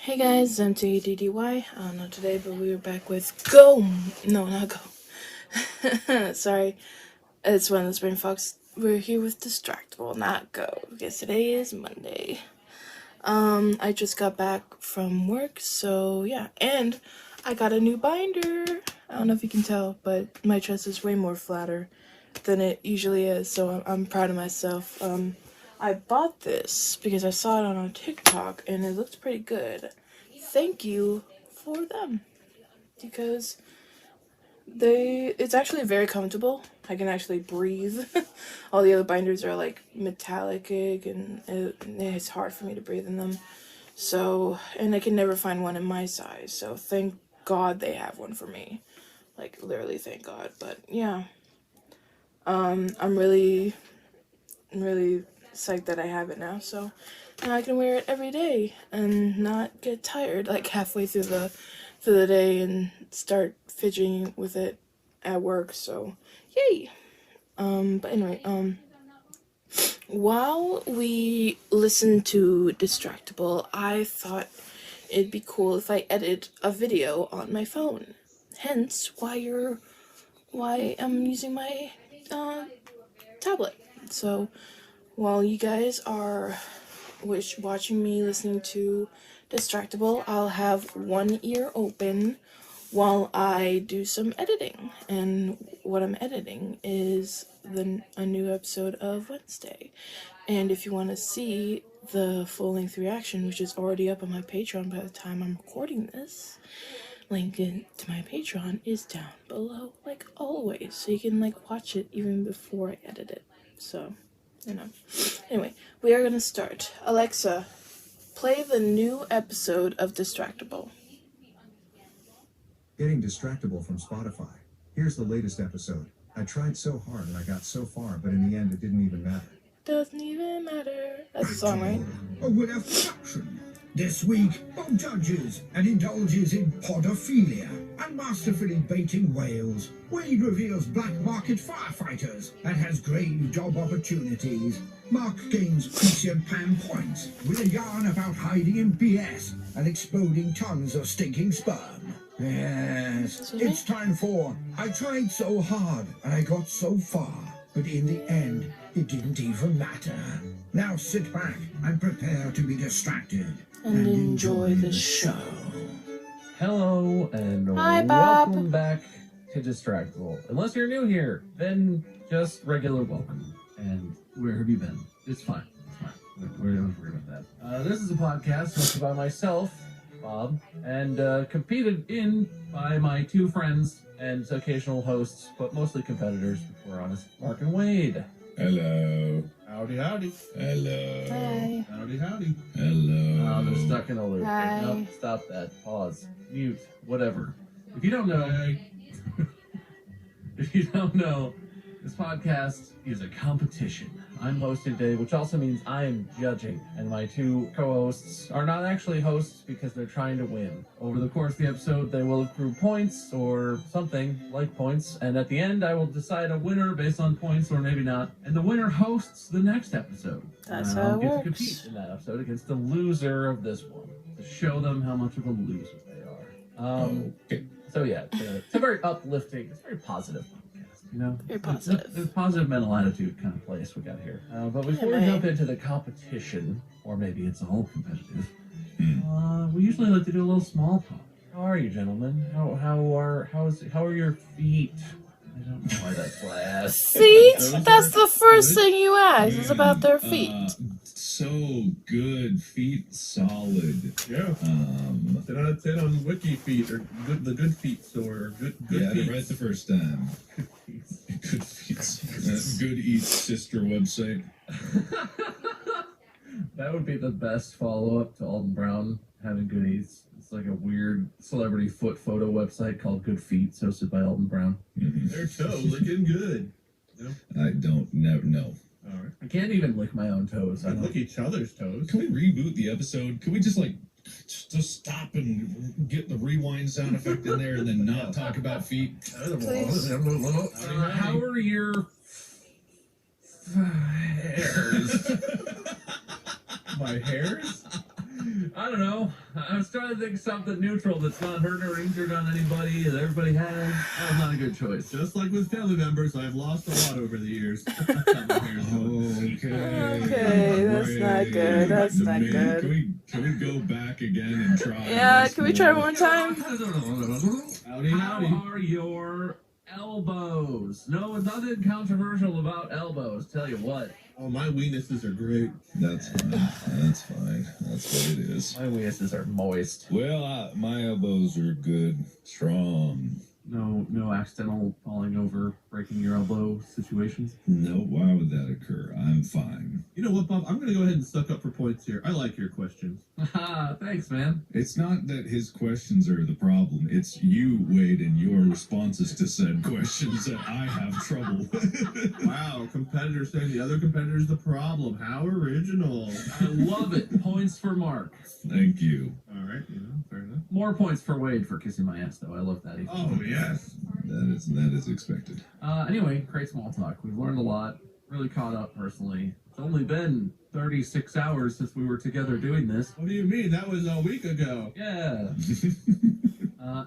Hey guys, M.A.D.D.Y. I don't know today, but we were back with Go! No, not Go. Sorry, it's one of the Brain Fox. We're here with Distractable, not Go, because today is Monday. I just got back from work, so yeah, and I got a new binder. I don't know if you can tell, but my chest is way more flatter than it usually is, so I'm proud of myself. I bought this because I saw it on a TikTok and it looked pretty good. Thank you for them, because it's actually very comfortable. I can actually breathe. All the other binders are like metallic and it's hard for me to breathe in them. So, and I can never find one in my size. So thank God they have one for me. Like literally thank God. But yeah. I'm really psyched that I have it now, so now I can wear it every day and not get tired like halfway through the day and start fidgeting with it at work. So yay. But anyway, while we listen to Distractable, I thought it'd be cool if I edit a video on my phone. Hence why I'm using my tablet. So while you guys are watching me listening to Distractable, I'll have one ear open while I do some editing. And what I'm editing is a new episode of Wednesday. And if you want to see the full-length reaction, which is already up on my Patreon by the time I'm recording this, link to my Patreon is down below, like always, so you can like watch it even before I edit it. So, you know. Anyway, we are gonna start. Alexa, play the new episode of Distractable. Getting Distractable from Spotify. Here's the latest episode. I tried so hard and I got so far, but in the end it didn't even matter. Doesn't even matter. That's a song, right? With a fraction. This week, Bob judges and indulges in podophilia and masterfully baiting whales. Wade reveals black market firefighters and has grave job opportunities. Mark gains Christian Pan points with a yarn about hiding in BS and exploding tons of stinking sperm. Yes, it's time for I tried so hard and I got so far, but in the end, it didn't even matter. Now sit back and prepare to be distracted. And enjoy the show. Hello and Hi, Bob. welcome back to Distractable. Unless you're new here, then just regular welcome. And where have you been? It's fine. It's fine. We're don't worry about that. This is a podcast hosted by myself, Bob, and competed in by my two friends and occasional hosts, but mostly competitors, if we're honest, Mark and Wade. Hello. Howdy, howdy. Hello. Hi. Howdy, howdy. Hello. Oh, they're stuck in a loop. Hi. Nope, stop that. Pause. Mute. Whatever. If you don't know, if you don't know, this podcast is a competition. I'm hosting today, which also means I am judging, and my two co-hosts are not actually hosts because they're trying to win. Over the course of the episode, they will accrue points or something like points, and at the end, I will decide a winner based on points or maybe not, and the winner hosts the next episode. That's and how I'll it get works. to compete in that episode against the loser of this one to show them how much of a loser they are. Okay. So yeah, it's a very uplifting, it's very positive podcast, you know? Very positive. It's a positive mental attitude kind of place we got here. But before we jump into the competition, or maybe it's all competitive, we usually like to do a little small talk. How are you, gentlemen? How are your feet? I don't know why that's why I asked. Feet? That's the first thing you ask is about their feet. So good. Feet solid. Yeah. 10 out of 10 on Wiki Feet or the Good Feet store or good Yeah, feet. right the first time. Good Feet. Good Eats sister website. That would be the best follow-up to Alden Brown having Good Eats. It's like a weird celebrity foot photo website called Good Feet, hosted by Alden Brown. Their toe looking good. Yeah. I don't know. All right. I can't even lick my own toes. I I don't. lick each other's toes. Can we reboot the episode? Can we just just stop and get the rewind sound effect in there and then not talk about feet? Please. How are your hairs? My hairs? I don't know. I was trying to think of something neutral that's not hurt or injured on anybody that everybody has. That was not a good choice. Just like with family members, I've lost a lot over the years. Okay. Okay, that's not good. That's not good. Can we go back again and try? Yeah, can we try one more time? Howdy, How howdy. are your elbows? No, nothing controversial about elbows. Tell you what. Oh, my weenuses are great. That's fine. That's fine. That's what it is. My weenuses are moist. Well, my elbows are good, strong. No accidental falling over, breaking your elbow situations. No, why would that occur? I'm fine. You know what, Bob? I'm going to go ahead and suck up for points here. I like your questions. Haha, thanks, man. It's not that his questions are the problem. It's you, Wade, and your responses to said questions that I have trouble with. Wow, competitors saying the other competitor's the problem. How original. I love it. Points for Mark. Thank you. All right, fair enough. More points for Wade for kissing my ass, though. I love that. Oh, yes. That is expected. Anyway, great small talk. We've learned a lot. Really caught up personally. It's only been 36 hours since we were together doing this. What do you mean? That was a week ago. Yeah.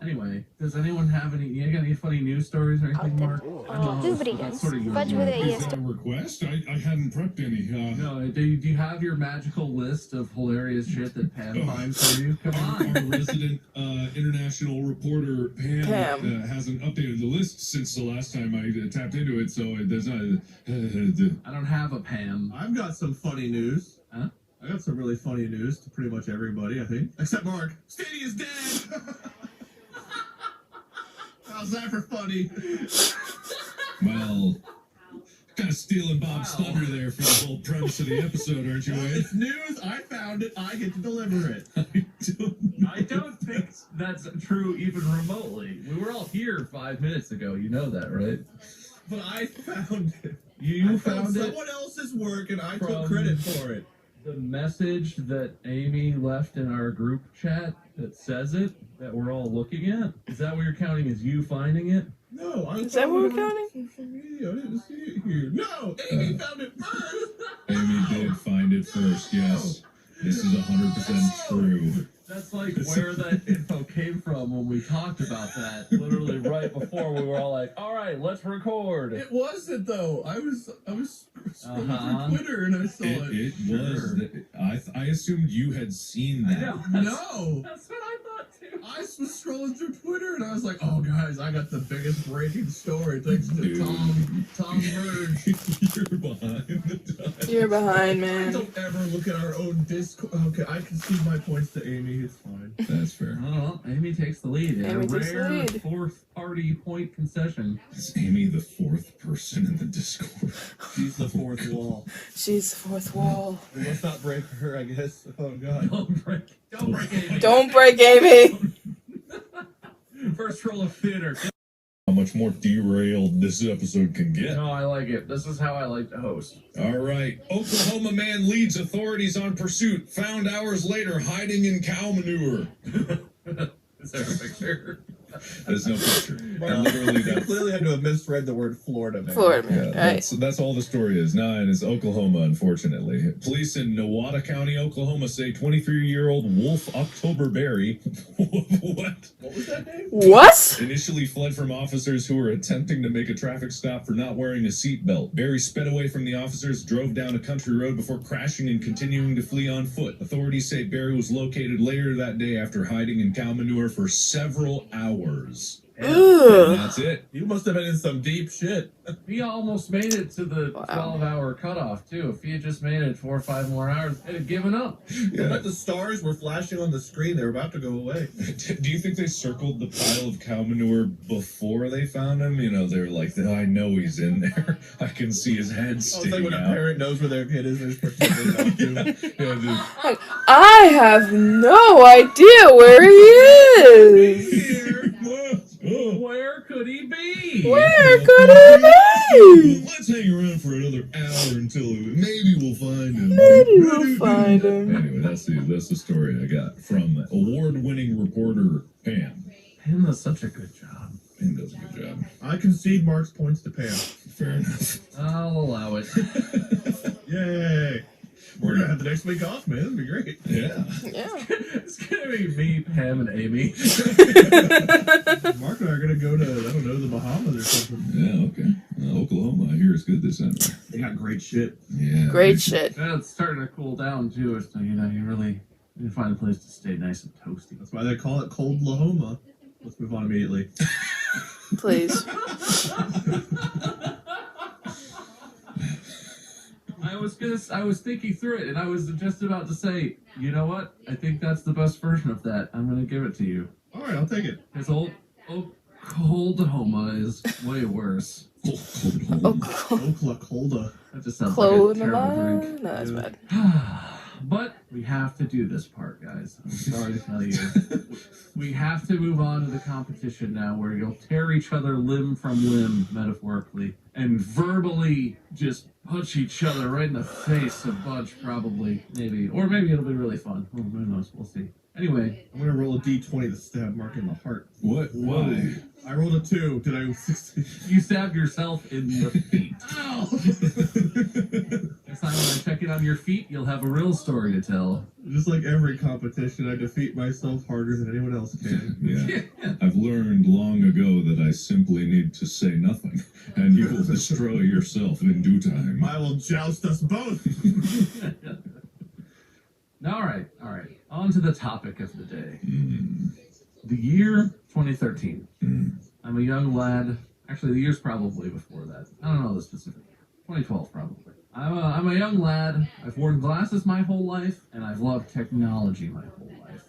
Anyway, does anyone have you got any funny news stories or anything, Mark? Добрый день. That's sort of your Pode ver aí Is that a request? I hadn't prepped any. No, do you have your magical list of hilarious shit that Pam finds for you? Come on. Our resident international reporter Pam hasn't updated the list since the last time I tapped into it, so there's not. I don't have a Pam. I've got some funny news. Huh? I got some really funny news to pretty much everybody, I think. Except Mark. Stadia's dead! How's that for funny? Well, kind of stealing Bob's thunder there for the whole premise of the episode, aren't you, Wade? It's news. I found it. I get to deliver it. I don't think that's true even remotely. We were all here 5 minutes ago. You know that, right? But I found it. You I found it someone else's work and I from- took credit for it. the message that Amy left in our group chat that says it, that we're all looking at? Is that what you're counting as you finding it? No, I Is that what we're found it on counting? social media. I didn't see it here. No, Amy found it first. Amy did find it first, yes. This is 100% true. That's like where that info came from when we talked about that. Literally right before we were all like, all right, let's record. It wasn't though. I was scrolling Uh-huh. through Twitter and I saw It was. I assumed you had seen I that. know. No. That's what I thought too. I was scrolling through Twitter and I was like, "Oh, guys, I got the biggest breaking story thanks to Dude. Tom Verge." You're behind the times. You're behind, I man. don't ever look at our own Discord. Okay, I concede my points to Amy. It's fine. That's fair. Well, Amy takes the lead in Amy a takes the rare lead. fourth party point concession. Is Amy the fourth person in the Discord? She's the fourth wall. She's the fourth wall. We must not break her, I guess. Oh God. Don't break Amy. Don't break Amy. First rule of theater. How much more derailed this episode can get. No, I like it. This is how I like to host. All right. Oklahoma man leads authorities on pursuit. Found hours later hiding in cow manure. Is there a picture? There's no picture. Well, Literally, you that's, clearly had to have misread the word Florida, man. Florida, yeah, man. Right. that's all the story is. No, and it's Oklahoma, unfortunately. Police in Nowata County, Oklahoma say 23-year-old Wolf October Berry. What? What was that name? What? Initially fled from officers who were attempting to make a traffic stop for not wearing a seatbelt. Barry sped away from the officers, drove down a country road before crashing and continuing to flee on foot. Authorities say Barry was located later that day after hiding in cow manure for several hours. And Ugh. that's it. You must have been in some deep shit. He almost made it to the Wow. 12-hour cutoff, too. If he had just made it 4 or 5 more hours, he'd have given up. I Yeah. bet the stars were flashing on the screen. They were about to go away. Do you think they circled the pile of cow manure before they found him? You know, they were like, I know he's in there. I can see his head I was like sticking when a out. parent knows where their kid is, they're just pretending not to. Yeah, dude. Like, I have no idea where he is. Where could he be? Where could he be? Let's hang around for another hour until maybe we'll find him. Maybe we'll find him. Anyway, that's the story I got from award-winning reporter Pam. Pam does such a good job. Pam does a good job. I concede Mark's points to Pam. Fair enough. I'll allow it. Yay! We're gonna have the next week off, man. That'd be great. Yeah. Yeah. It's gonna be me, Pam, and Amy. Mark and I are gonna go to, I don't know, the Bahamas or something. Yeah, okay. Oklahoma, I hear, is good this summer. They got great shit. Yeah. Great shit. Yeah, it's starting to cool down too. So you really need to find a place to stay nice and toasty. That's why they call it Cold Lahoma. Let's move on immediately. Please. I was thinking through it, and I was just about to say, you know what? I think that's the best version of that. I'm gonna give it to you. All right, I'll take it. Because Oklahoma is way worse. Oklahoma. That just sounds like a terrible Clone. drink. No, that's bad. But we have to do this part, guys. I'm sorry to tell you. We have to move on to the competition now, where you'll tear each other limb from limb, metaphorically, and verbally just punch each other right in the face a bunch, probably, maybe. Or maybe it'll be really fun. Who knows? We'll see. Anyway. I'm gonna roll a d20 to stab Mark in the heart. What? Why? I rolled a 2. Did I? You stabbed yourself in the feet. Ow! Next time when I check in on your feet, you'll have a real story to tell. Just like every competition, I defeat myself harder than anyone else can. Yeah. I've learned long ago that I simply need to say nothing, and you will destroy yourself in due time. I will joust us both. All right. On to the topic of the day. Mm. The year 2013. Mm. I'm a young lad. Actually, the year's probably before that. I don't know the specific year. 2012, probably. I'm a young lad. I've worn glasses my whole life, and I've loved technology my whole life.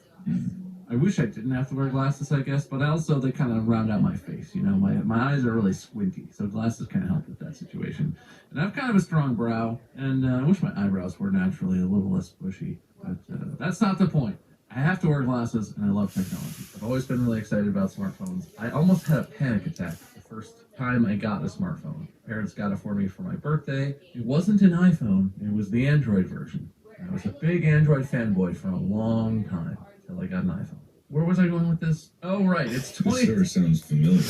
I wish I didn't have to wear glasses, I guess, but also they kind of round out my face. You know, my eyes are really squinty, so glasses kind of help with that situation. And I have kind of a strong brow, and I wish my eyebrows were naturally a little less bushy, but that's not the point. I have to wear glasses, and I love technology. I've always been really excited about smartphones. I almost had a panic attack the first time I got a smartphone. Parents got it for me for my birthday. It wasn't an iPhone, it was the Android version. I was a big Android fanboy for a long time, until I got an iPhone. Where was I going with this? Oh, right, it's 20... This sure sounds familiar.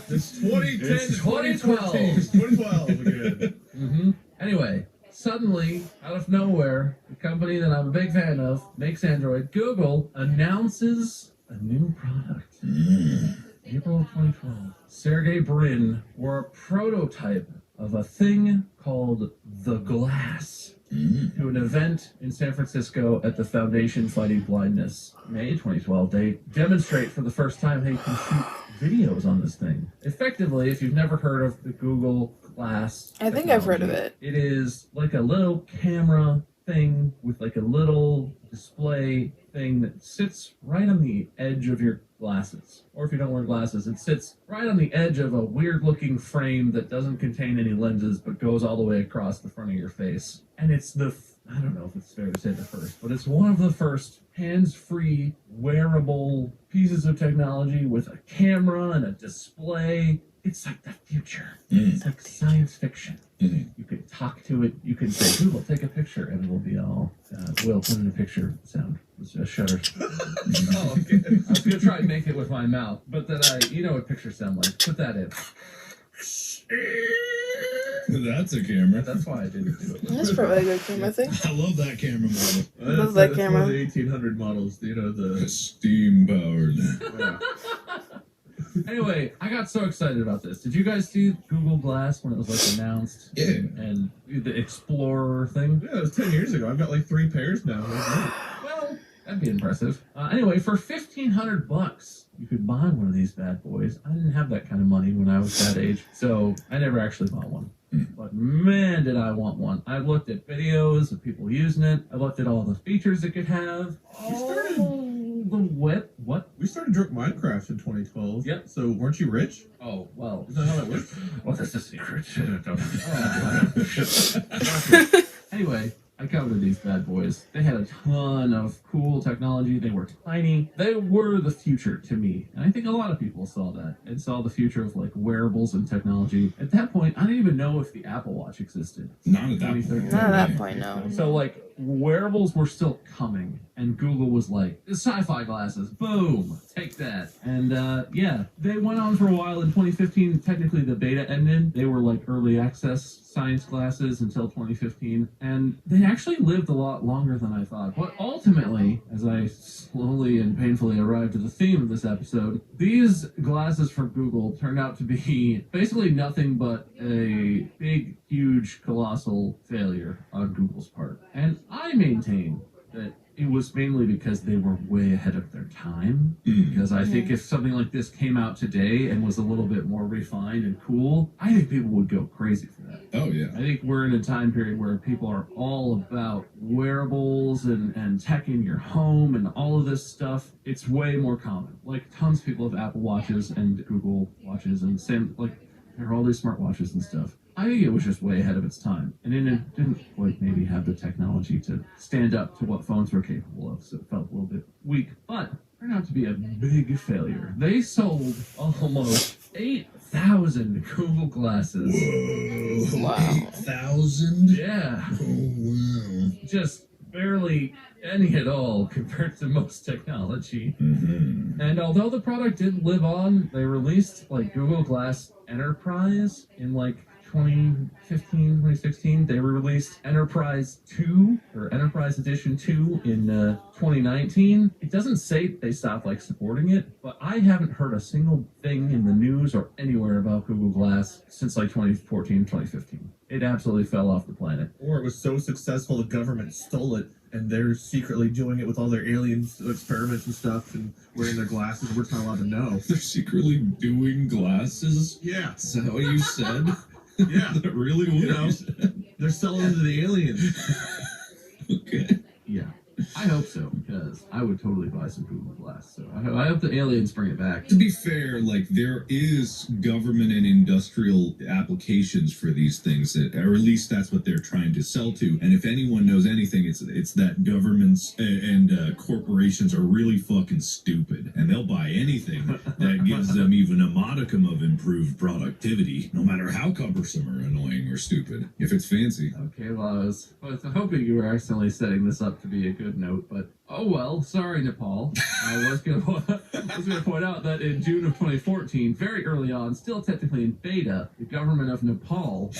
It's 2010, It's 2012. It's 2012 again. Mm-hmm. Anyway, suddenly, out of nowhere, the company that I'm a big fan of makes Android. Google announces a new product. April of 2012. Sergey Brin wore a prototype of a thing called the Glass to an event in San Francisco at the Foundation Fighting Blindness. May 2012, they demonstrate for the first time how you can shoot videos on this thing. Effectively, if you've never heard of the Google Glass I think I've heard of technology, it. It is like a little camera thing with like a little display thing that sits right on the edge of your glasses. Or if you don't wear glasses, it sits right on the edge of a weird looking frame that doesn't contain any lenses but goes all the way across the front of your face. And it's I don't know if it's fair to say the first, but it's one of the first hands-free wearable pieces of technology with a camera and a display. It's like the future. It's like science fiction. You can talk to it. You can say, Google, take a picture, and it'll be all, Will, put in a picture sound. It's a shutter. Oh, okay. I was going to try and make it with my mouth, but then you know what pictures sound like. Put that in. That's a camera. That's why I didn't do it. That's probably a good camera thing. I love that camera model. Love that That's camera. one of the 1800 models, you know, the... Steam powered. Yeah. Anyway, I got so excited about this. Did you guys see Google Glass when it was like announced? Yeah. And the Explorer thing? Yeah, it was 10 years ago. I've got like 3 pairs now. Well, that'd be impressive. Anyway, for $1,500, you could buy one of these bad boys. I didn't have that kind of money when I was that age, so I never actually bought one. But man, did I want one. I looked at videos of people using it. I looked at all the features it could have. What? We started Drunk Minecraft in 2012. Yep. So weren't you rich? Oh, well. Is that how that works? Well, that's a secret. Anyway, I covered these bad boys. They had a ton of cool technology. They were tiny. They were the future to me. And I think a lot of people saw that and saw the future of like wearables and technology. At that point, I didn't even know if the Apple Watch existed. Not at that point. 2013. Not at that point, no. So like wearables were still coming, and Google was like, sci-fi glasses, boom, take that. And yeah, they went on for a while. In 2015, technically the beta ended. They were like early access science glasses until 2015, and they actually lived a lot longer than I thought. But ultimately, as I slowly and painfully arrived at the theme of this episode, these glasses from Google turned out to be basically nothing but a big, huge, colossal failure on Google's part. And I maintain that it was mainly because they were way ahead of their time. Because I think if something like this came out today and was a little bit more refined and cool, I think people would go crazy for that. Oh, yeah. I think we're in a time period where people are all about wearables and tech in your home and all of this stuff. It's way more common. Like, tons of people have Apple Watches and Google Watches and there are all these smartwatches and stuff. I think it was just way ahead of its time. And it didn't quite maybe have the technology to stand up to what phones were capable of, so it felt a little bit weak. But it turned out to be a big failure. They sold almost 8,000 Google glasses. Whoa. Wow. 8,000? Yeah. Oh, wow. Just barely any at all compared to most technology. Mm-hmm. And although the product did live on, they released like Google Glass Enterprise in like 2015, 2016. They released Enterprise 2 or Enterprise Edition 2 in 2019. It doesn't say they stopped like supporting it, but I haven't heard a single thing in the news or anywhere about Google Glass since like 2014, 2015. It absolutely fell off the planet. Or it was so successful the government stole it, and they're secretly doing it with all their alien experiments and stuff, and wearing their glasses. We're just not allowed to know. They're secretly doing glasses? Yeah, Is that what you said? yeah. That really was You know. what you said? They're selling them to the aliens. Okay. Yeah. I hope so, because I would totally buy some Google Glass. So I hope the aliens bring it back. To be fair, like, there is government and industrial applications for these things, or at least that's what they're trying to sell to. And if anyone knows anything, it's that governments and corporations are really fucking stupid, and they'll buy anything that gives them even a modicum of improved productivity, no matter how cumbersome or annoying or stupid, if it's fancy. Okay, well, I was hoping you were accidentally setting this up to be a good note, but oh well. Sorry, Nepal. I was gonna point out that in June of 2014, very early on, still technically in beta, the government of Nepal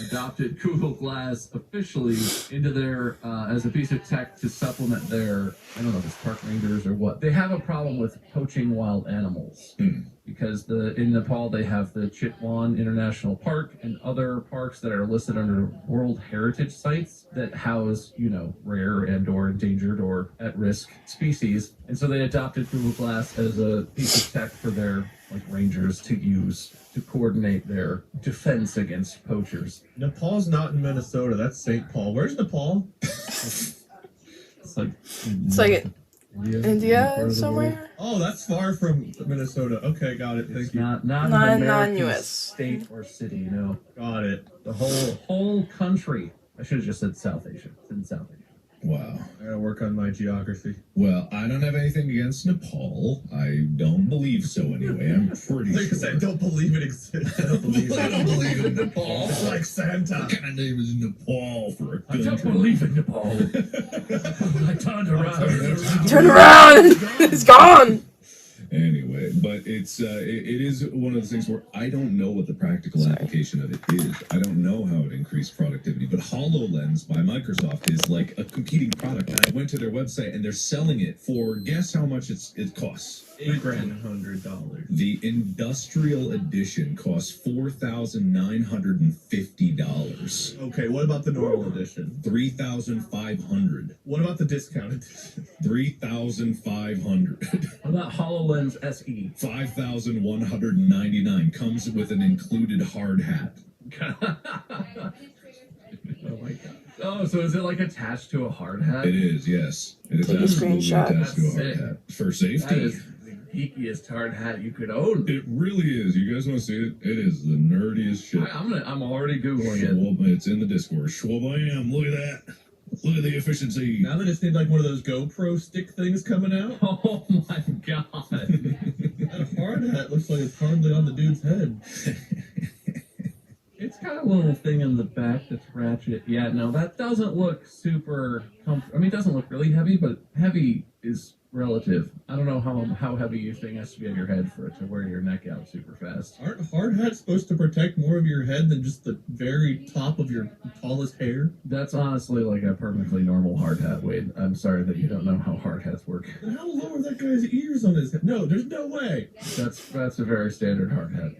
adopted Google Glass officially into their as a piece of tech to supplement their, I don't know if it's park rangers or what. They have a problem with poaching wild animals. Because in Nepal they have the Chitwan International Park and other parks that are listed under World Heritage Sites that house, rare and or endangered or at-risk species. And so they adopted Google Glass as a piece of tech for their rangers to use to coordinate their defense against poachers. Nepal's not in Minnesota. That's St. Paul. Where's Nepal? It's like India somewhere? Oh, that's far from Minnesota. Okay, got it. Thank It's you. not Non-US. state or city, Got it. The whole country. I should have just said South Asia. It's in South Asia. Wow. I gotta work on my geography. Well, I don't have anything against Nepal. I don't believe so anyway. I'm pretty Because I sure. don't believe it exists. I don't believe I don't believe in Nepal. It's like Santa. What kind of name is Nepal for a I don't country? believe in Nepal. I turned around. Turn around! It's gone! Anyway, but it is one of those things where I don't know what the practical application of it is. I don't know how it increased productivity. But HoloLens by Microsoft is like a competing product. And I went to their website and they're selling it for, guess how much it costs? $8,100. The industrial edition costs $4,950. Okay, what about the normal edition? $3,500. What about the discounted edition? $3,500. What about HoloLens SE? $5,199 comes with an included hard hat. Oh my god. Oh, so is it attached to a hard hat? It is, yes. It is Take a absolutely screenshot. attached to a That's hard sick. hat. For That safety. is the geekiest hard hat you could own. It really is. You guys want to see it? It is the nerdiest shit. I'm already Googling it. Schwab- It's in the Discord. Schwabam, look at that. Look at the efficiency. Now they just need one of those GoPro stick things coming out. Oh my god. That hard hat looks like it's hardly on the dude's head. It's It's got a little thing in the back that's ratchet. Yeah, no, that doesn't look super comfortable. I mean, it doesn't look really heavy, but heavy is relative. I don't know how heavy you think has to be on your head for it to wear your neck out super fast. Aren't hard hats supposed to protect more of your head than just the very top of your tallest hair? That's honestly like a perfectly normal hard hat, Wade. I'm sorry that you don't know how hard hats work. And how low are that guy's ears on his head? No, there's no way. That's a very standard hard hat.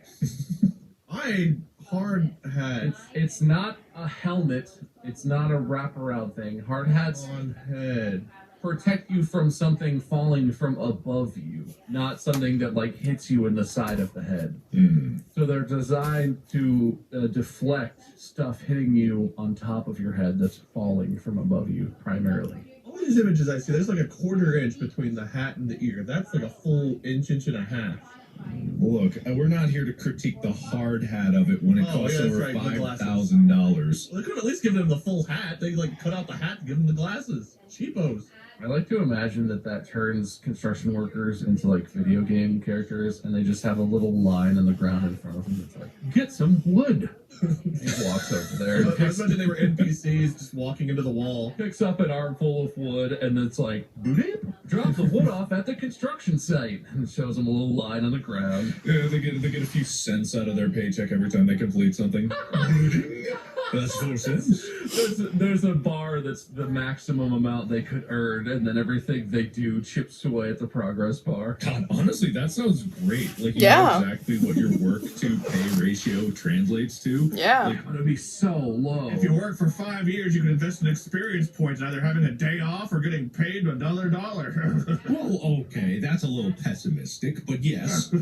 Hard hat It's not a helmet. It's not a wraparound thing. Hard hats on head. protect you from something falling from above you, not something that like hits you in the side of the head. So they're designed to deflect stuff hitting you on top of your head that's falling from above you primarily. All these images I see, there's like a quarter inch between the hat and the ear. That's like a full inch and a half. Look, we're not here to critique the hard hat of it when it costs that's over right, the glasses. $5,000. Well, they could at least give him the full hat. They like cut out the hat and give him the glasses. Cheapos. I like to imagine that turns construction workers into like video game characters, and they just have a little line on the ground in front of them that's like, "Get some wood." He walks over there. And I imagine they were NPCs just walking into the wall. picks up an armful of wood, and it's like, "Boop, drop the wood off at the construction site," and it shows them a little line on the ground. Yeah, they get a few cents out of their paycheck every time they complete something. That's 4 cents. There's a bar that's the maximum amount they could earn, and then everything they do chips away at the progress bar. God, honestly, that sounds great. Like, you Yeah. know exactly what your work to pay ratio translates to. Yeah. Like, It's gonna be so low. If you work for 5 years, you can invest in experience points, either having a day off or getting paid another dollar. well, okay, that's a little pessimistic, but yes.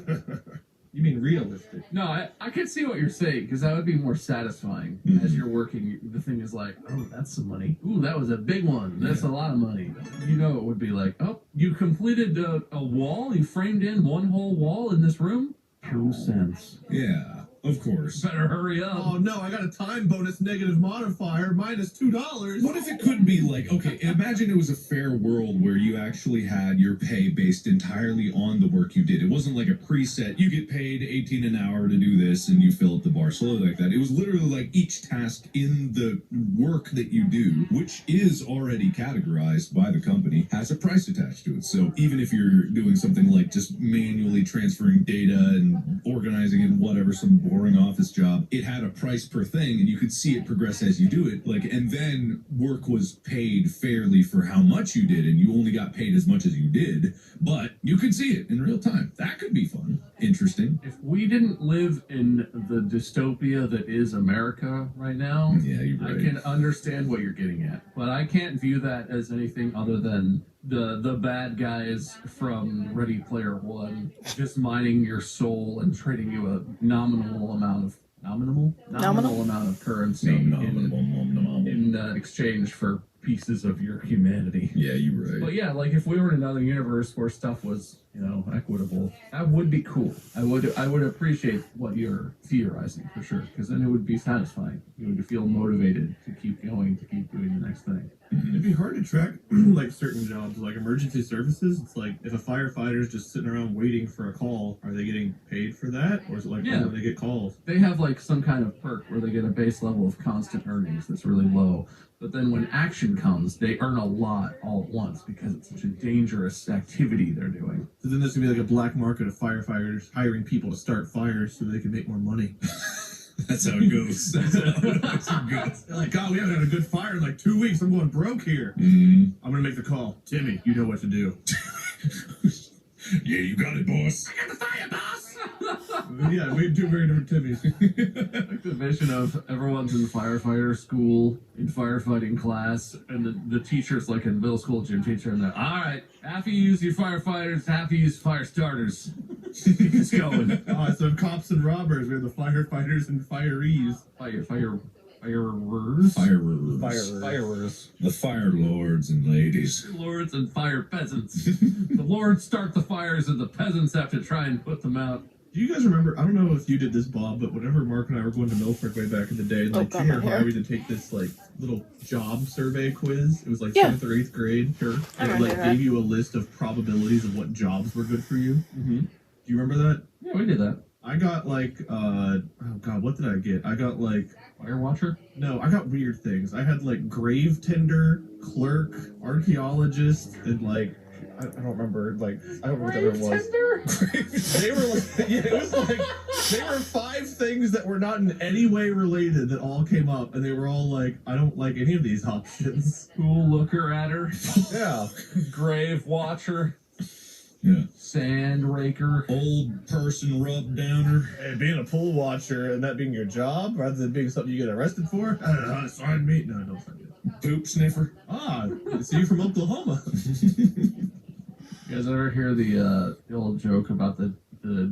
You mean realistic? No, I can see what you're saying, because that would be more satisfying. As you're working, the thing is like, oh, that's some money. Ooh, that was a big one. That's a lot of money. You know, it would be like, oh, you completed a wall? You framed in one whole wall in this room? 2 cents. Yeah, of course. Better hurry up. Oh no, I got a time bonus negative modifier minus $2. What if it could be like, okay, imagine it was a fair world where you actually had your pay based entirely on the work you did. It wasn't like a preset, you get paid 18 an hour to do this and you fill up the bar slowly like that. It was literally like each task in the work that you do, which is already categorized by the company, has a price attached to it. So even if you're doing something like just manually transferring data and organizing it, whatever, some boring office job, it had a price per thing and you could see it progress as you do it. Like, and then work was paid fairly for how much you did, and you only got paid as much as you did, but you could see it in real time. That could be fun. Interesting. If we didn't live in the dystopia that is America right now, Yeah, you're right. I can understand what you're getting at, but I can't view that as anything other than the bad guys from Ready Player One just mining your soul and trading you a nominal amount of currency in exchange for pieces of your humanity. Yeah, you're right. But yeah, like if we were in another universe where stuff was, you know, equitable, that would be cool. I would appreciate what you're theorizing for sure, because then it would be satisfying. You would feel motivated to keep going, to keep doing the next thing. It'd be hard to track like certain jobs, like emergency services. It's like if a firefighter's just sitting around waiting for a call, are they getting paid for that, or is it like when they get calls? They have like some kind of perk where they get a base level of constant earnings that's really low. But then when action comes, they earn a lot all at once because it's such a dangerous activity they're doing. So then there's gonna be like a black market of firefighters hiring people to start fires so they can make more money. That's how it goes. That's how it goes. They're like, God, we haven't had a good fire in like 2 weeks. I'm going broke here. Mm. I'm gonna make the call. Timmy, you know what to do. Yeah, you got it, boss. I got the fire, boss! Yeah, we have two very different Timmys. Like the vision of everyone's in firefighter school, in firefighting class, and the teacher's like a middle school gym teacher, and they're, all right, half you use your firefighters, half you use fire starters. Keep this going. So cops and robbers, we have the firefighters and firees. Firers? Firers. The fire lords and ladies. Lords and fire peasants. The lords start the fires and the peasants have to try and put them out. Do you guys remember, I don't know if you did this, Bob, but whenever Mark and I were going to Milford way back in the day, like junior high, we had to take this like little job survey quiz. It was like 7th or 8th grade. Sure. I And it remember like that. gave you a list of probabilities of what jobs were good for you. Mm-hmm. Do you remember that? Yeah, we did that. I got like, oh god, what did I get? I got like, Fire Watcher? no, I got weird things. I had like grave tender, clerk, archaeologist, and like, I don't remember, like, I don't remember what that was. They were like, yeah, it was like, they were 5 things that were not in any way related that all came up, and they were all like, I don't like any of these options. Cool looker at her. Yeah. Grave Watcher. Yeah. Sand raker. Old person rub downer. And being a pool watcher and that being your job rather than being something you get arrested for? I don't know, sign me. No, don't sign me. Poop sniffer. Ah, I see you from Oklahoma. You guys ever hear the old joke about the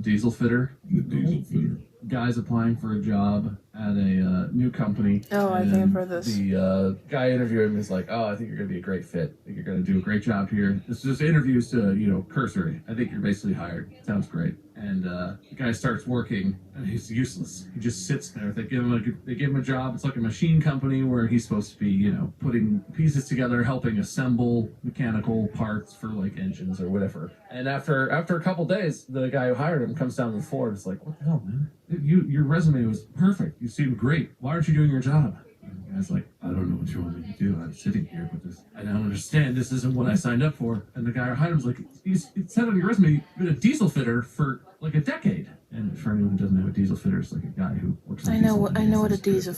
diesel fitter? The diesel fitter. Guy's applying for a job at a new company. Oh, I think I've heard this. The guy interviewing him is like, "Oh, I think you're going to be a great fit. I think you're going to do a great job here. This interview's cursory. I think you're basically hired. Sounds great." And the guy starts working, and he's useless. He just sits there. They give him a job. It's like a machine company where he's supposed to be, putting pieces together, helping assemble mechanical parts for like engines or whatever. And after a couple days, the guy who hired him comes down to the floor and is like, "What the hell, man? Your resume was perfect. You seemed great. Why aren't you doing your job?" And the guy's like, "I don't know what you want me to do. I'm sitting here, but I don't understand. This isn't what I signed up for." And the guy who hired him's like, "It said on your resume you've been a diesel fitter for like a decade." And for anyone who doesn't know, a diesel fitter is like a guy who works on I know what a diesel.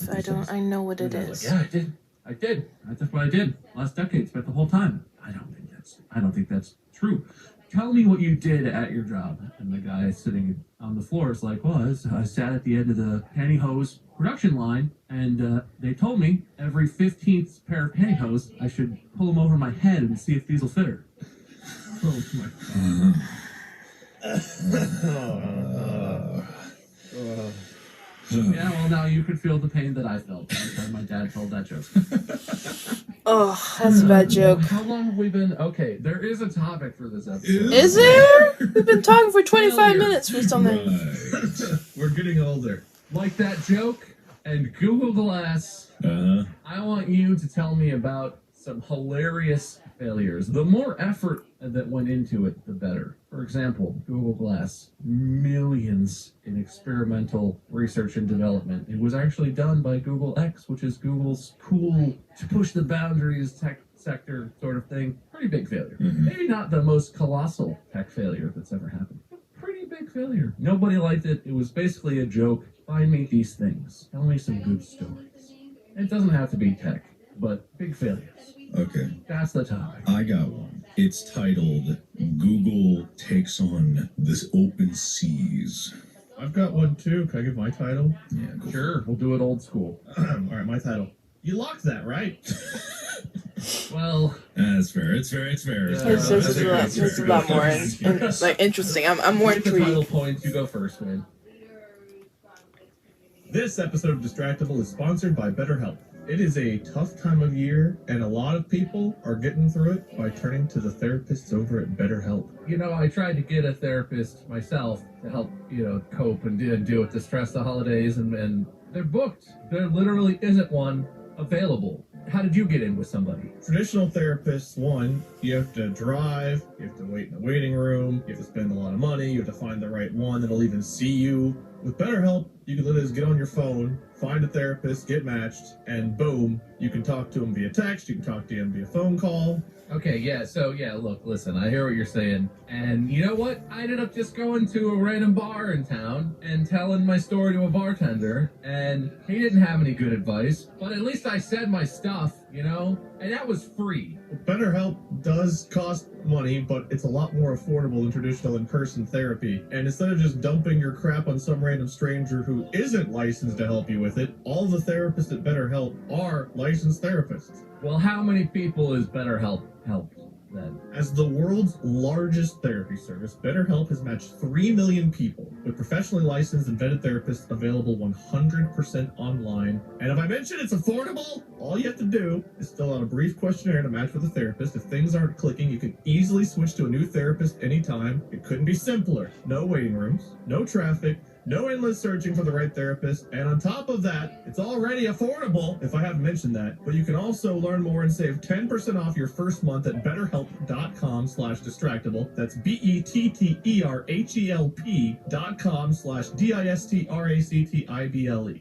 I know what it is. Like, yeah, I did. That's what I did last decade. Spent the whole time. I don't think that's true. Tell me what you did at your job. And the guy sitting on the floor is like, "Well, I sat at the end of the pantyhose production line, and they told me every 15th pair of pantyhose I should pull them over my head and see if these will fit her." Oh my Yeah, well, now you could feel the pain that I felt every time my dad told that joke. Oh, that's a bad joke. How long have we been? Okay, there is a topic for this episode. Is there? We've been talking for 25 minutes for something. Right. We're getting older. Like that joke and Google Glass. I want you to tell me about some hilarious failures. The more effort that went into it, the better. For example, Google Glass, millions in experimental research and development. It was actually done by Google X, which is Google's cool to push the boundaries tech sector sort of thing. Pretty big failure. Mhm. Maybe not the most colossal tech failure that's ever happened. Pretty big failure. Nobody liked it. It was basically a joke. Find me these things. Tell me some good stories. It doesn't have to be tech, but big failures. Okay. That's the topic. I got one. It's titled Google Takes on This Open Seas. I've got one too. Can I give my title? Yeah, go Sure, we'll do it old school. Alright, my title. You locked that, right? Well, That's fair. It's fair. Yeah. This is a lot more interesting. I'm more take the title intrigued. points. You go first, man. This episode of Distractable is sponsored by BetterHelp. It is a tough time of year, and a lot of people are getting through it by turning to the therapists over at BetterHelp. I tried to get a therapist myself to help, cope and deal with the stress of the holidays, and they're booked. There literally isn't one available. How did you get in with somebody? Traditional therapists, one, you have to drive, you have to wait in the waiting room, you have to spend a lot of money, you have to find the right one that'll even see you. With BetterHelp, you can literally just get on your phone, find a therapist, get matched, and boom, you can talk to them via text, you can talk to them via phone call. Okay, look, listen, I hear what you're saying. And you know what? I ended up just going to a random bar in town and telling my story to a bartender, and he didn't have any good advice, but at least I said my stuff, and that was free. BetterHelp does cost money, but it's a lot more affordable than traditional in-person therapy. And instead of just dumping your crap on some random stranger who isn't licensed to help you with it, all the therapists at BetterHelp are licensed therapists. Well, how many people is BetterHelp helped then? As the world's largest therapy service, BetterHelp has matched 3 million people with professionally licensed and vetted therapists available 100% online. And if I mention it's affordable, all you have to do is fill out a brief questionnaire to match with a therapist. If things aren't clicking, you can easily switch to a new therapist anytime. It couldn't be simpler. No waiting rooms, no traffic, No endless searching for the right therapist, and on top of that, it's already affordable, if I haven't mentioned that. But you can also learn more and save 10% off your first month at betterhelp.com/distractable. That's BETTERHELP.com/DISTRACTIBLE.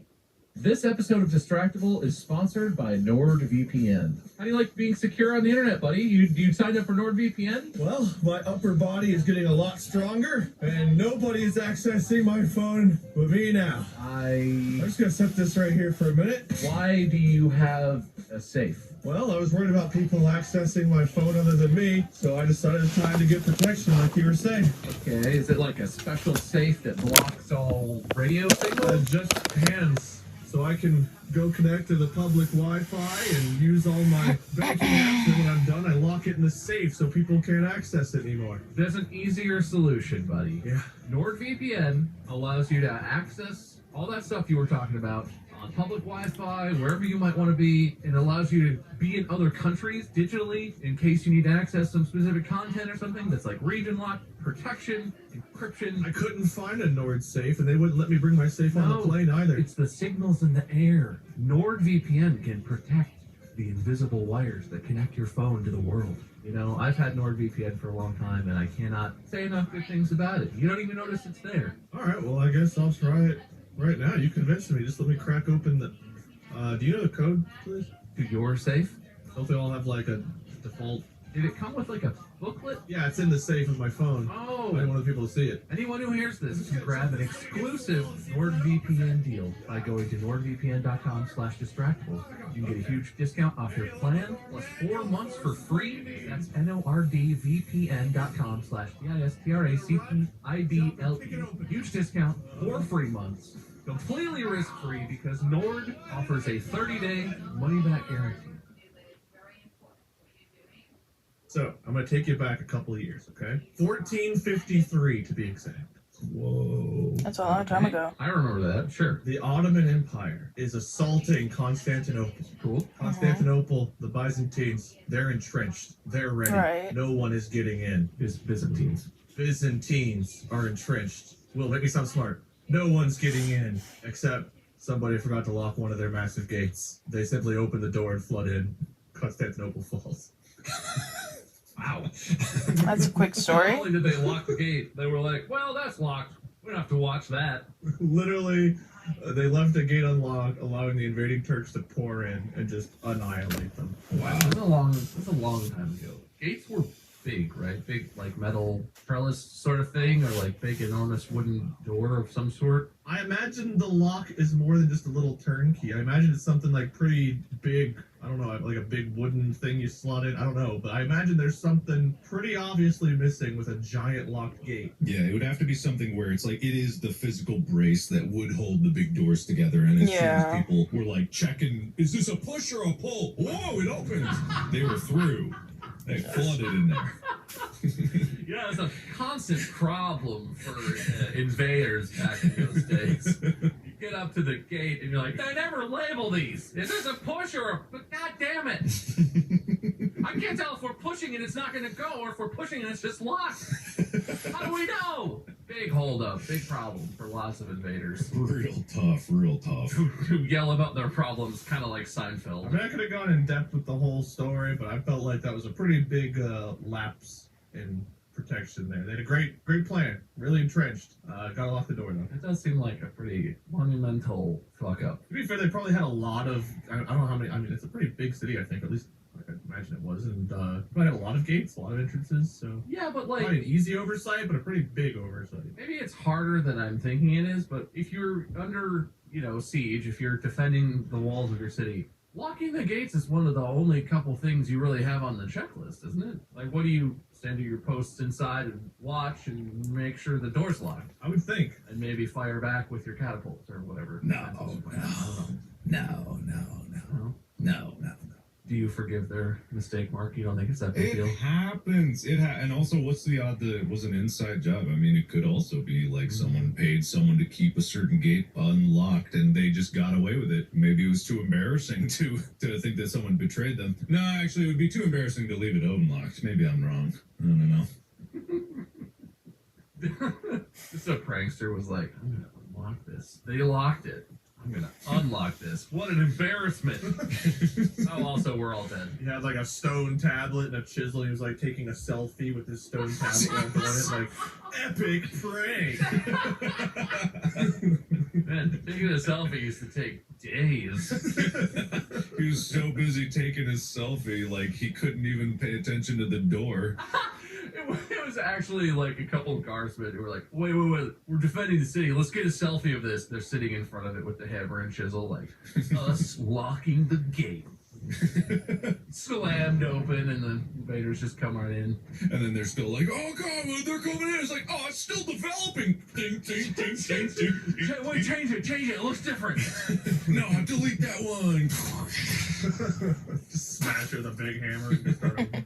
This episode of Distractable is sponsored by NordVPN. How do you like being secure on the internet, buddy? You signed up for NordVPN? Well, my upper body is getting a lot stronger, and nobody is accessing my phone but me now. I'm just gonna set this right here for a minute. Why do you have a safe? Well, I was worried about people accessing my phone other than me, so I decided it's time to get protection, like you were saying. Okay, is it like a special safe that blocks all radio signals? Just hands, so I can go connect to the public Wi-Fi and use all my banking apps, and when I'm done, I lock it in the safe so people can't access it anymore. There's an easier solution, buddy. Yeah. NordVPN allows you to access all that stuff you were talking about on public Wi-Fi, wherever you might want to be. It allows you to be in other countries digitally in case you need to access some specific content or something that's like region lock, protection, encryption. I couldn't find a Nord safe, and they wouldn't let me bring my safe on the plane either. It's the signals in the air. NordVPN can protect the invisible wires that connect your phone to the world. You know, I've had NordVPN for a long time, and I cannot say enough good things about it. You don't even notice it's there. All right, well, I guess I'll try it right now. You convinced me. Just let me crack open the... do you know the code, please? To your safe? Don't they all have, like, a default... Did it come with like a booklet? Yeah, it's in the safe of my phone. Oh. I didn't want people to see it. Anyone who hears this can grab an exclusive NordVPN deal by going to nordvpn.com/distractable. You can get a huge discount off your plan, plus 4 months for free. That's nordvpn.com/distractable. Huge discount, 4 free months. Completely risk-free because Nord offers a 30-day money-back guarantee. So, I'm going to take you back a couple of years, okay? 1453 to be exact. Whoa. That's a long time ago. I remember that, sure. The Ottoman Empire is assaulting Constantinople. Cool. Constantinople, the Byzantines, they're entrenched. They're ready. Right. No one is getting in. Byzantines. Byzantines are entrenched. Will, make me sound smart. No one's getting in, except somebody forgot to lock one of their massive gates. They simply open the door and flood in. Constantinople falls. Wow. That's a quick story. Not only did they lock the gate, they were like, well, that's locked. We don't have to watch that. Literally, they left the gate unlocked, allowing the invading Turks to pour in and just annihilate them. Wow. That's a long time ago. Gates were big, right? Big, like, metal trellis sort of thing, or like big, enormous wooden door of some sort. I imagine the lock is more than just a little turnkey. I imagine it's something like pretty big. I don't know, like a big wooden thing you slot in. I don't know, but I imagine there's something pretty obviously missing with a giant locked gate. Yeah, it would have to be something where it's like it is the physical brace that would hold the big doors together. And as soon as people were like checking, is this a push or a pull? Whoa, it opens. They were through. They flooded in there. Yeah, it's a constant problem for invaders back in those days. You get up to the gate and you're like, they never label these. Is this a push or a... God damn it. I can't tell if we're pushing and it's not going to go, or if we're pushing and it's just locked. How do we know? Big holdup, big problem for lots of invaders. Real tough, real tough. Who yell about their problems, kind of like Seinfeld. I mean, I could have gone in depth with the whole story, but I felt like that was a pretty big lapse in protection there. They had a great plan, really entrenched. Got to lock the door though. It does seem like a pretty monumental fuck up. To be fair, they probably had a lot of, I don't know how many, I mean, it's a pretty big city, I think, at least I imagine it was, and probably had a lot of gates, a lot of entrances, so. Yeah, but like... Probably an easy oversight, but a pretty big oversight. Maybe it's harder than I'm thinking it is, but if you're under, siege, if you're defending the walls of your city, locking the gates is one of the only couple things you really have on the checklist, isn't it? Like, what do you stand at your posts inside and watch and make sure the door's locked? I would think. And maybe fire back with your catapult or whatever. No. Do you forgive their mistake, Mark? You don't think it's that big It deal? happens. And also, what's the odd that it was an inside job? I mean, it could also be like someone paid someone to keep a certain gate unlocked, and they just got away with it. Maybe it was too embarrassing to think that someone betrayed them. No, actually, it would be too embarrassing to leave it unlocked. Maybe I'm wrong. I don't know. Just a prankster was like, I'm gonna this. They locked it. I'm gonna unlock this. What an embarrassment. Oh, also, we're all dead. He had like a stone tablet and a chisel. He was like taking a selfie with his stone tablet on it, like epic prank. Man, taking a selfie used to take days. He was so busy taking his selfie, like he couldn't even pay attention to the door. It was actually like a couple of guardsmen who were like, wait, we're defending the city. Let's get a selfie of this. They're sitting in front of it with the hammer and chisel, like, us locking the gate. Slammed open, and the invaders just come right in. And then they're still like, oh god, they're coming in. It's like, oh, it's still developing. Ding, ding, ding, ding, ding. Wait, change it. It looks different. No, delete that one. Just smash her with a big hammer.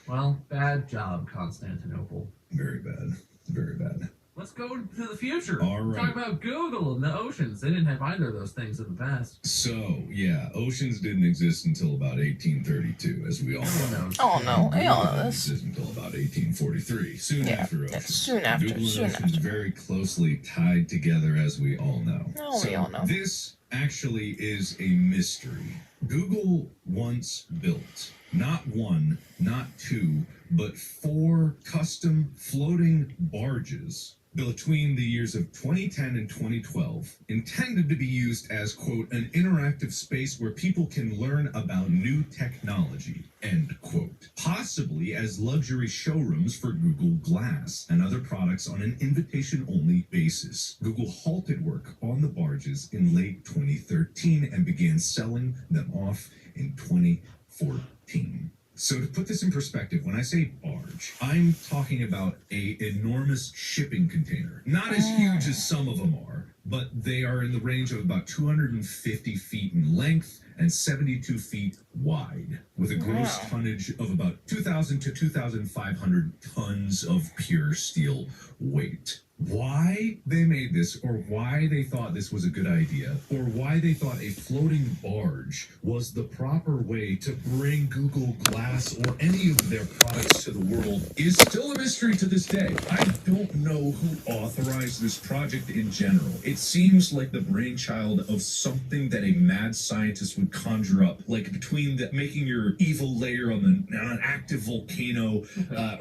Well, bad job, Constantinople. Very bad. Very bad. Let's go to the future. All right. Talk about Google and the oceans. They didn't have either of those things in the past. So, yeah, oceans didn't exist until about 1832, as we all know. Oh no, I all know Didn't this. exist until about 1843, soon after oceans. Soon after, Google and soon oceans after. very closely tied together, as we all know. Oh, we all know. This actually is a mystery. Google once built not one, not two, but 4 custom floating barges between the years of 2010 and 2012, intended to be used as, quote, an interactive space where people can learn about new technology, end quote. Possibly as luxury showrooms for Google Glass and other products on an invitation-only basis. Google halted work on the barges in late 2013 and began selling them off in 2014. So to put this in perspective, when I say barge, I'm talking about an enormous shipping container. Not as huge as some of them are, but they are in the range of about 250 feet in length and 72 feet wide, with a gross tonnage of about 2,000 to 2,500 tons of pure steel weight. Why they made this, or why they thought this was a good idea, or why they thought a floating barge was the proper way to bring Google Glass or any of their products to the world is still a mystery to this day. I don't know who authorized this project in general. It seems like the brainchild of something that a mad scientist would conjure up, like between making your evil lair on an active volcano,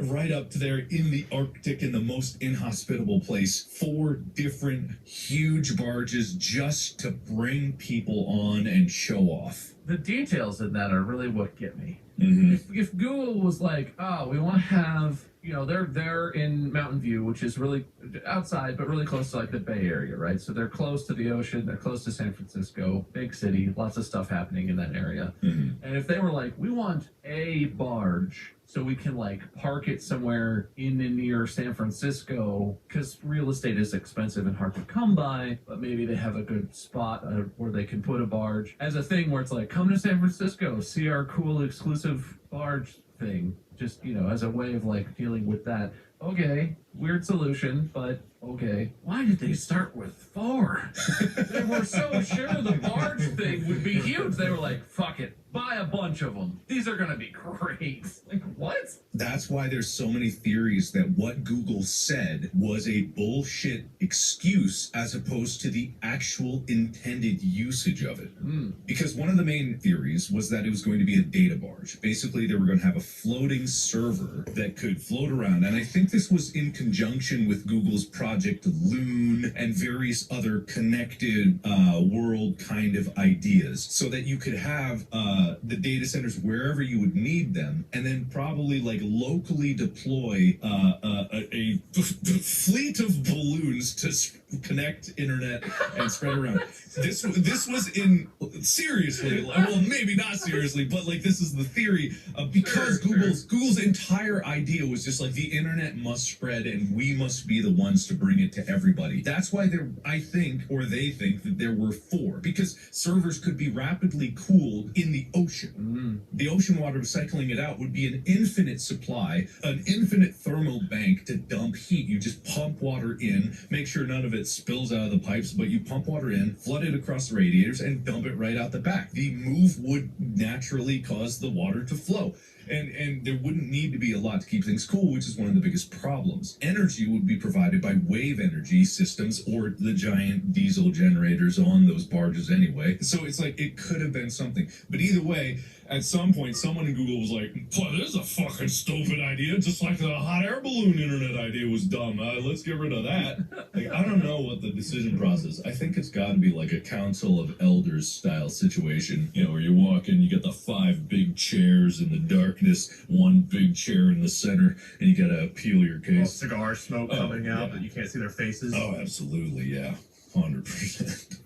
right up to there in the Arctic in the most inhospitable place, 4 different huge barges just to bring people on and show off. The details in that are really what get me. Mm-hmm. If Google was like, oh, we want to have, they're in Mountain View, which is really outside, but really close to like the Bay Area, right? So they're close to the ocean, they're close to San Francisco, big city, lots of stuff happening in that area. Mm-hmm. And if they were like, we want a barge so we can like park it somewhere in and near San Francisco, because real estate is expensive and hard to come by, but maybe they have a good spot where they can put a barge as a thing where it's like, come to San Francisco, see our cool exclusive barge thing, just as a way of like dealing with that. Okay, weird solution, but okay. Why did they start with 4? They were so sure the barge thing would be huge. They were like, fuck it, buy a bunch of them. These are gonna be great. Like, what? That's why there's so many theories that what Google said was a bullshit excuse as opposed to the actual intended usage of it. Because one of the main theories was that it was going to be a data barge. Basically, they were going to have a floating server that could float around. And I think this was in conjunction with Google's Project Loon and various other connected world kind of ideas, so that you could have the data centers wherever you would need them, and then probably like locally deploy a fleet of balloons to connect internet and spread around. This was in seriously, well, maybe not seriously, but like this is the theory because Google's entire idea was just like the internet must spread and we must be the ones to bring it to everybody. That's why they think that there were 4, because servers could be rapidly cooled in the ocean. The ocean water, recycling it out, would be an infinite supply, an infinite thermal bank to dump heat. You just pump water in, make sure none of it spills out of the pipes, but you pump water in, flood it across the radiators, and dump it right out the back. The move would naturally cause the water to flow. And there wouldn't need to be a lot to keep things cool, which is one of the biggest problems. Energy would be provided by wave energy systems or the giant diesel generators on those barges anyway. So it's like it could have been something. But either way, at some point, someone in Google was like, "Well, this is a fucking stupid idea, just like the hot air balloon internet idea was dumb. Let's get rid of that." Like, I don't know what the decision process. I think it's got to be like a council of elders style situation, you know, where you walk in, you get the 5 big chairs in the darkness, 1 big chair in the center, and you gotta peel your case. Cigar smoke coming out, but you can't see their faces. Oh, absolutely, yeah, 100%.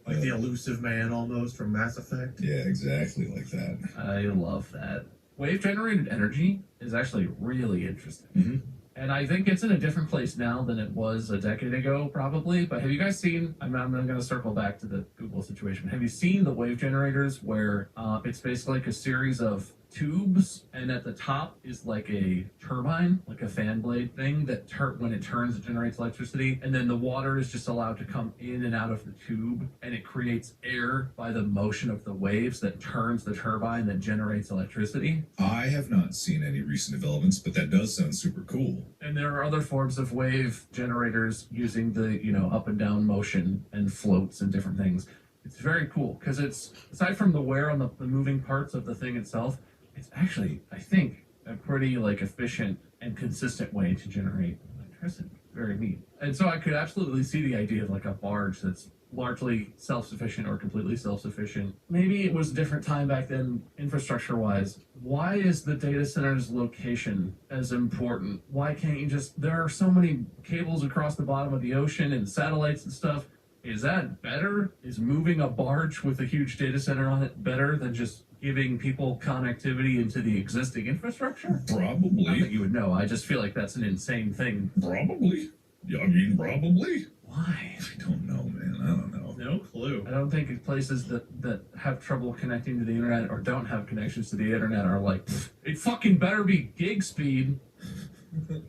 Like the elusive man almost from Mass Effect. Yeah, exactly like that. I love that. Wave-generated energy is actually really interesting. Mm-hmm. And I think it's in a different place now than it was a decade ago, probably. But have you guys seen, I'm going to circle back to the Google situation. Have you seen the wave generators where it's basically like a series of tubes, and at the top is like a turbine, like a fan blade thing that when it turns, it generates electricity, and then the water is just allowed to come in and out of the tube, and it creates air by the motion of the waves that turns the turbine that generates electricity. I have not seen any recent developments, but that does sound super cool. And there are other forms of wave generators using the, up and down motion and floats and different things. It's very cool because it's, aside from the wear on the moving parts of the thing itself, it's actually, I think, a pretty efficient and consistent way to generate electricity. Very neat. And so I could absolutely see the idea of like a barge that's largely self-sufficient or completely self-sufficient. Maybe it was a different time back then, infrastructure-wise. Why is the data center's location as important? Why can't you there are so many cables across the bottom of the ocean and satellites and stuff. Is that better? Is moving a barge with a huge data center on it better than just giving people connectivity into the existing infrastructure? Probably. Not that you would know. I just feel like that's an insane thing. Probably. Yeah, I mean, probably. Why? I don't know, man. I don't know. No clue. I don't think places that have trouble connecting to the internet or don't have connections to the internet are like, it fucking better be gig speed.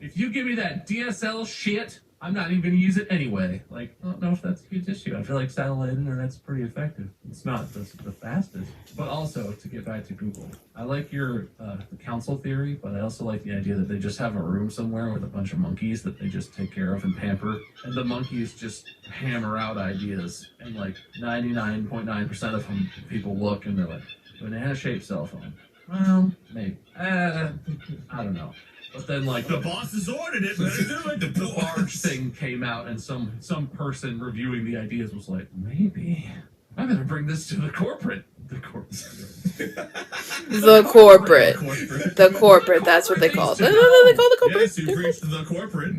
If you give me that DSL shit, I'm not even going to use it anyway. I don't know if that's a huge issue. I feel like satellite internet's pretty effective. It's not the fastest. But also, to get back to Google, I like your the council theory, but I also like the idea that they just have a room somewhere with a bunch of monkeys that they just take care of and pamper. And the monkeys just hammer out ideas. And 99.9% of them, people look and they're like, banana-shaped cell phone. Well, maybe. I don't know. But then, The boss has ordered it, better do it. the barge thing came out, and some person reviewing the ideas was like, maybe I'm gonna bring this to the corporate. The corporate. That's what they call it. No, they call it the corporate. Yes, you preached to the corporate.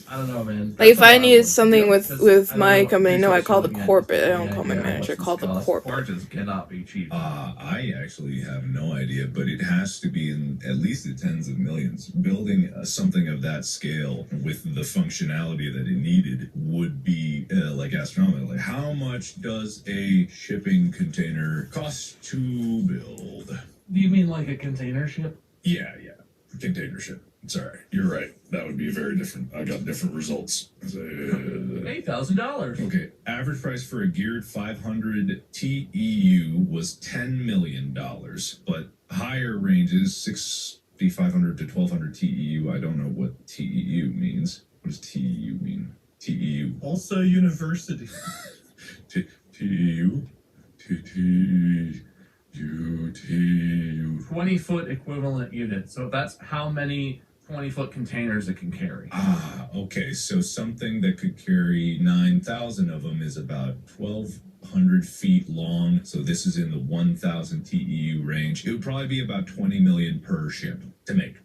I don't know, man. Like if I need something with my company, no, I call the corporate. I don't call my manager. I call the corporate. Barges cannot be cheap. I actually have no idea, but it has to be in at least the tens of millions. Building something of that scale with the functionality that it needed would be astronomical. Like, how much does a shipping container cost to build? Do you mean like a container ship? Yeah, container ship. Sorry, you're right. That would be very different. I got different results. $8,000. Okay, average price for a geared 500 TEU was $10 million, but higher ranges 6,500 to 1,200 TEU. I don't know what TEU means. What does TEU mean? TEU. Also university. TEU. 20-foot equivalent unit. So that's how many 20-foot containers it can carry. Okay. So something that could carry 9,000 of them is about 1,200 feet long. So this is in the 1,000 TEU range. It would probably be about 20 million per ship to make.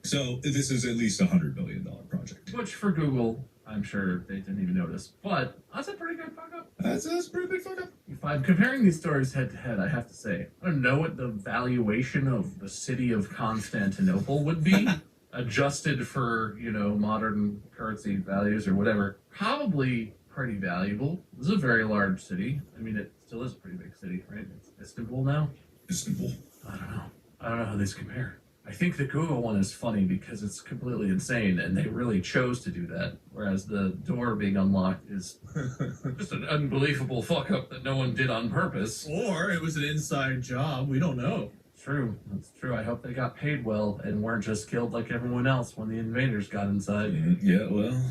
So this is at least $100 million project. Which for Google, I'm sure they didn't even notice. But that's a pretty good fuck up. That's a pretty big fuck up. If I'm comparing these stories head to head, I have to say, I don't know what the valuation of the city of Constantinople would be, adjusted for, modern currency values or whatever. Probably pretty valuable. This is a very large city. I mean, it still is a pretty big city, right? It's Istanbul now. Istanbul. I don't know how these compare. I think the Google one is funny because it's completely insane, and they really chose to do that. Whereas the door being unlocked is just an unbelievable fuck up that no one did on purpose. Or it was an inside job. We don't know. true. That's true. I hope they got paid well and weren't just killed like everyone else when the invaders got inside. Yeah, well,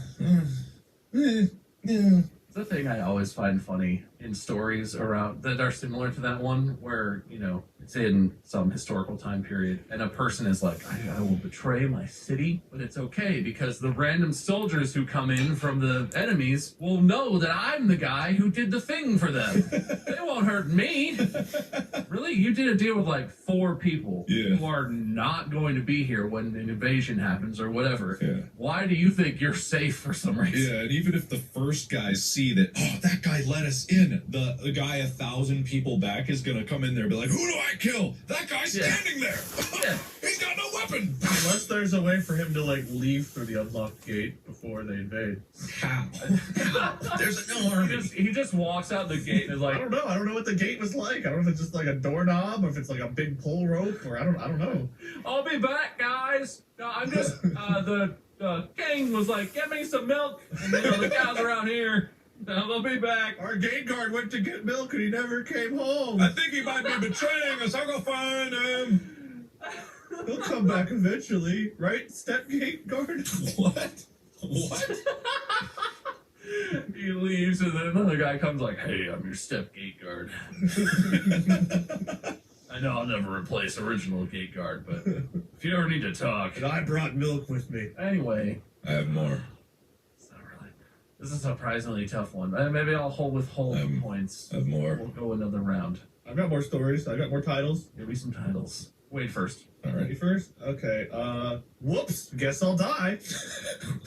yeah. The thing I always find funny in stories around that are similar to that one, where, you know, it's in some historical time period and a person is like, I will betray my city, but it's okay because the random soldiers who come in from the enemies will know that I'm the guy who did the thing for them. They won't hurt me. Really? You did a deal with like 4 people who are not going to be here when an invasion happens or whatever. Yeah. Why do you think you're safe for some reason? Yeah, and even if the first guys see that, oh, that guy let us in, the guy 1,000 people back is gonna come in there and be like, who do I kill? That guy's standing there. He's got no weapon. Unless there's a way for him to like leave through the unlocked gate before they invade. How? There's no army. He just walks out the gate and is I like, don't know. I don't know what the gate was like. I don't know if it's just like a doorknob or if it's like a big pull rope or I don't know. I'll be back, guys. I'm just the king was like, get me some milk. And you know, the cows around here. They'll be back. Our gate guard went to get milk and he never came home. I think he might be betraying us. I'll go find him. He'll come back eventually, right? Step gate guard? What? What? He leaves and then another guy comes like, hey, I'm your step gate guard. I know I'll never replace original gate guard, but if you ever need to talk. And I brought milk with me. Anyway. I have more. This is a surprisingly tough one. Maybe I'll hold points. I have more. We'll go another round. I've got more stories. I got more titles. Give me some titles. Wait first. All Ready right. first? Okay. Whoops. Guess I'll die.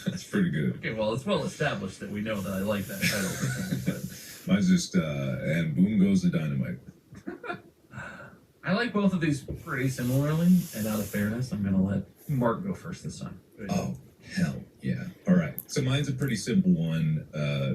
That's pretty good. Okay, well, it's well established that we know that I like that title. But Mine's just, and boom goes the dynamite. I like both of these pretty similarly, and out of fairness, I'm going to let Mark go first this time. Oh, hell yeah. All right. So mine's a pretty simple one.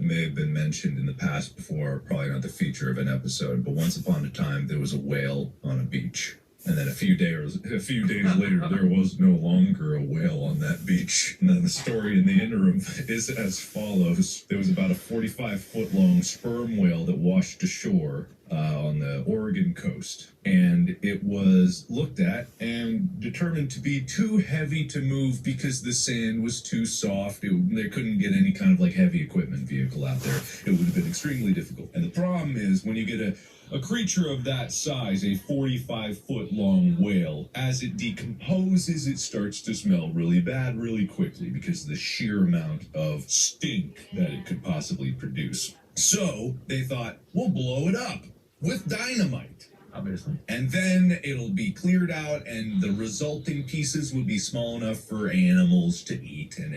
May have been mentioned in the past before, probably not the feature of an episode, but once upon a time there was a whale on a beach. And then a few days later, there was no longer a whale on that beach. And then the story in the interim is as follows. There was about a 45-foot-long sperm whale that washed ashore on the Oregon coast. And it was looked at and determined to be too heavy to move because the sand was too soft. They couldn't get any kind of like heavy equipment vehicle out there. It would have been extremely difficult. And the problem is when you get a creature of that size, a 45-foot-long whale, as it decomposes, it starts to smell really bad really quickly because of the sheer amount of stink that it could possibly produce. So they thought, we'll blow it up with dynamite. Obviously. And then it'll be cleared out and the resulting pieces will be small enough for animals to eat. And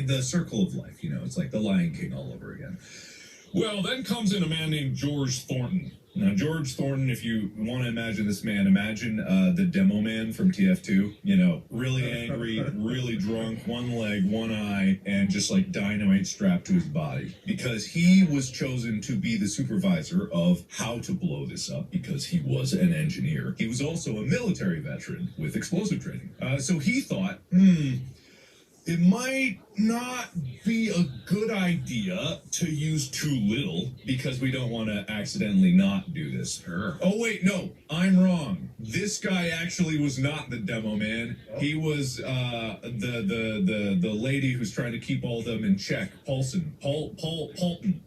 the circle of life, you know, it's like the Lion King all over again. Well, then comes in a man named George Thornton. Now, George Thornton, if you want to imagine this man, imagine the demo man from TF2. You know, really angry, really drunk, one leg, one eye, and just like dynamite strapped to his body. Because he was chosen to be the supervisor of how to blow this up because he was an engineer. He was also a military veteran with explosive training. So he thought, it might not be a good idea to use too little because we don't want to accidentally not do this. Sure. Oh, wait, no, I'm wrong. This guy actually was not the demo man. He was the lady who's trying to keep all of them in check. Paulson, Paul Loden,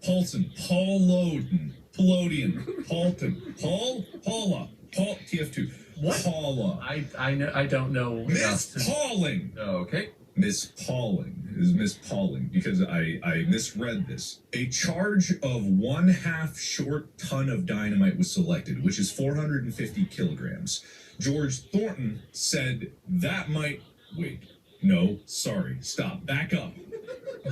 Paula, TF2. What? Paula. I don't know. Miss Pauling. Oh, okay. Miss Pauling. It was Miss Pauling because I misread this. A charge of 1/2 short ton of dynamite was selected, which is 450 kilograms. George Thornton said that might... Wait. No, sorry. Stop. Back up.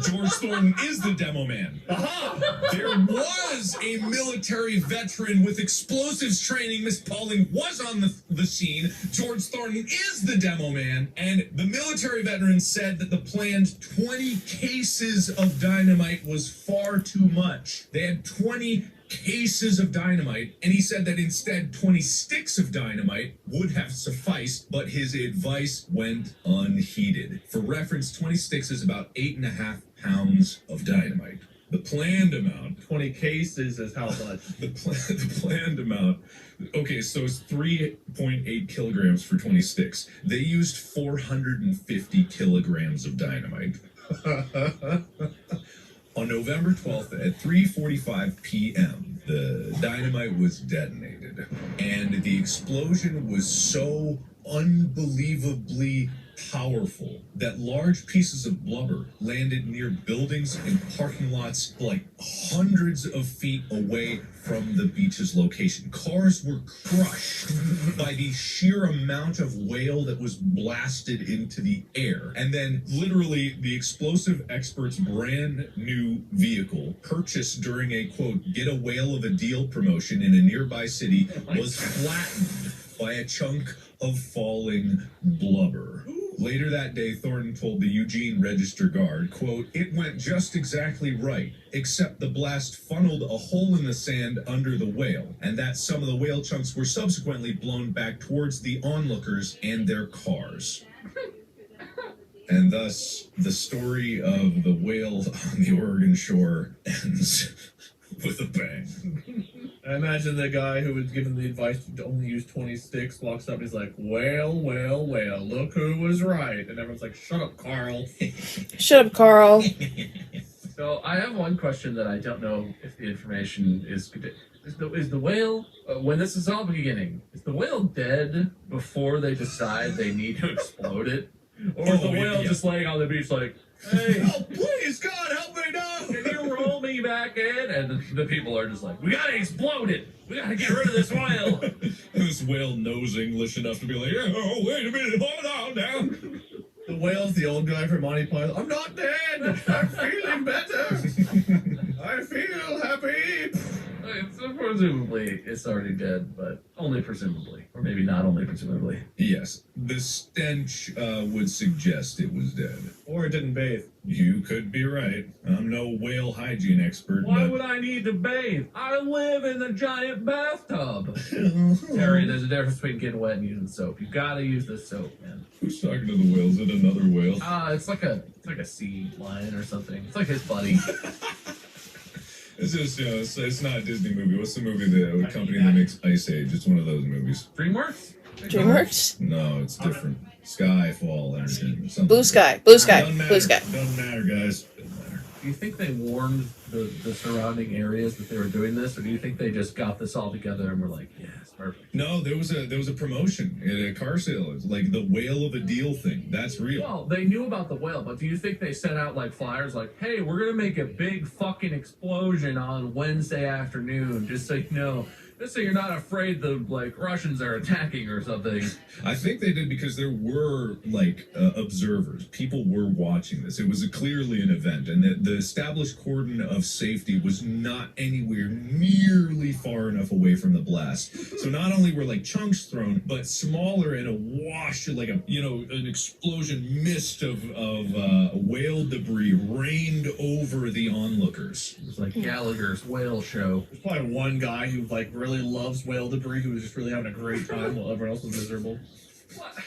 George Thornton is the demo man. Aha! There was a military veteran with explosives training. Miss Pauling was on the scene. George Thornton is the demo man. And the military veteran said that the planned 20 cases of dynamite was far too much. They had 20 cases of dynamite, and he said that instead 20 sticks of dynamite would have sufficed, but his advice went unheeded. For reference, 20 sticks is about 8.5 pounds of dynamite. The planned amount. 20 cases is how much. The planned amount. Okay, so it's 3.8 kilograms for 20 sticks. They used 450 kilograms of dynamite. On November 12th at 3:45 p.m., the dynamite was detonated, and the explosion was so unbelievably powerful that large pieces of blubber landed near buildings and parking lots like hundreds of feet away from the beach's location. Cars were crushed by the sheer amount of whale that was blasted into the air. And then literally the explosive expert's brand new vehicle purchased during a quote get a whale of a deal promotion in a nearby city was flattened by a chunk of falling blubber. Later that day, Thornton told the Eugene Register Guard, quote, "It went just exactly right, except the blast funneled a hole in the sand under the whale, and that some of the whale chunks were subsequently blown back towards the onlookers and their cars." And thus, the story of the whale on the Oregon shore ends with a bang. I imagine the guy who was given the advice to only use 20 sticks walks up and he's like, "Well, well, well, look who was right." And everyone's like, "Shut up, Carl." Shut up, Carl. So I have one question that I don't know if the information is the whale, when this is all beginning, is the whale dead before they decide they need to explode it? Or is the whale just laying on the beach like, "Hey, Oh, please, God, help me now! can you roll me back in?" And the people are just like, "We gotta explode it! We gotta get rid of this whale!" This whale knows English enough to be like, "Oh, wait a minute, hold on now." The whale's the old guy from Monty Python. "I'm not dead! I'm feeling better! I feel happy!" So presumably it's already dead, but only presumably. Or maybe not only presumably. Yes, the stench would suggest it was dead. Or it didn't bathe. You could be right. I'm no whale hygiene expert. Why but... would I need to bathe? I live in the giant bathtub. Terry, there's a difference between getting wet and using soap. You gotta use the soap, man. Who's talking to the whale? Is it another whale? It's like a sea lion or something. It's like his buddy. It's just, it's not a Disney movie. What's the movie, the company that makes Ice Age? It's one of those movies. DreamWorks? DreamWorks? No, it's different. Skyfall, anything. Something. Blue sky. Blue sky. Doesn't matter. Blue sky. Doesn't matter, guys. Doesn't matter. Do you think they warned the surrounding areas that they were doing this, or do you think they just got this all together and were like, yes, perfect? No, there was a promotion at a car sale. It was like the whale of a deal thing. That's real. Well, they knew about the whale, but do you think they sent out like flyers like, "Hey, we're gonna make a big fucking explosion on Wednesday afternoon, just so you know, just so you're not afraid the like Russians are attacking or something"? I think they did because there were like observers. People were watching this. It was clearly an event, and the established cordon of safety was not anywhere nearly far enough away from the blast. So not only were like chunks thrown, but smaller and a wash, like an explosion mist of whale debris rained over the onlookers. It was like Gallagher's whale show. There's probably one guy who like really loves whale debris who was just really having a great time while everyone else was miserable. What?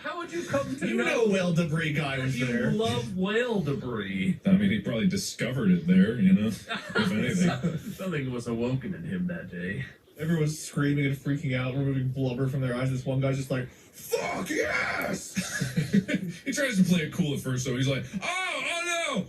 How would you come to You know whale debris guy was you there. love whale debris? I mean, he probably discovered it there, if anything. Something was awoken in him that day. Everyone's screaming and freaking out, removing blubber from their eyes. This one guy's just like, "Fuck yes!" He tries to play it cool at first, so he's like, oh no!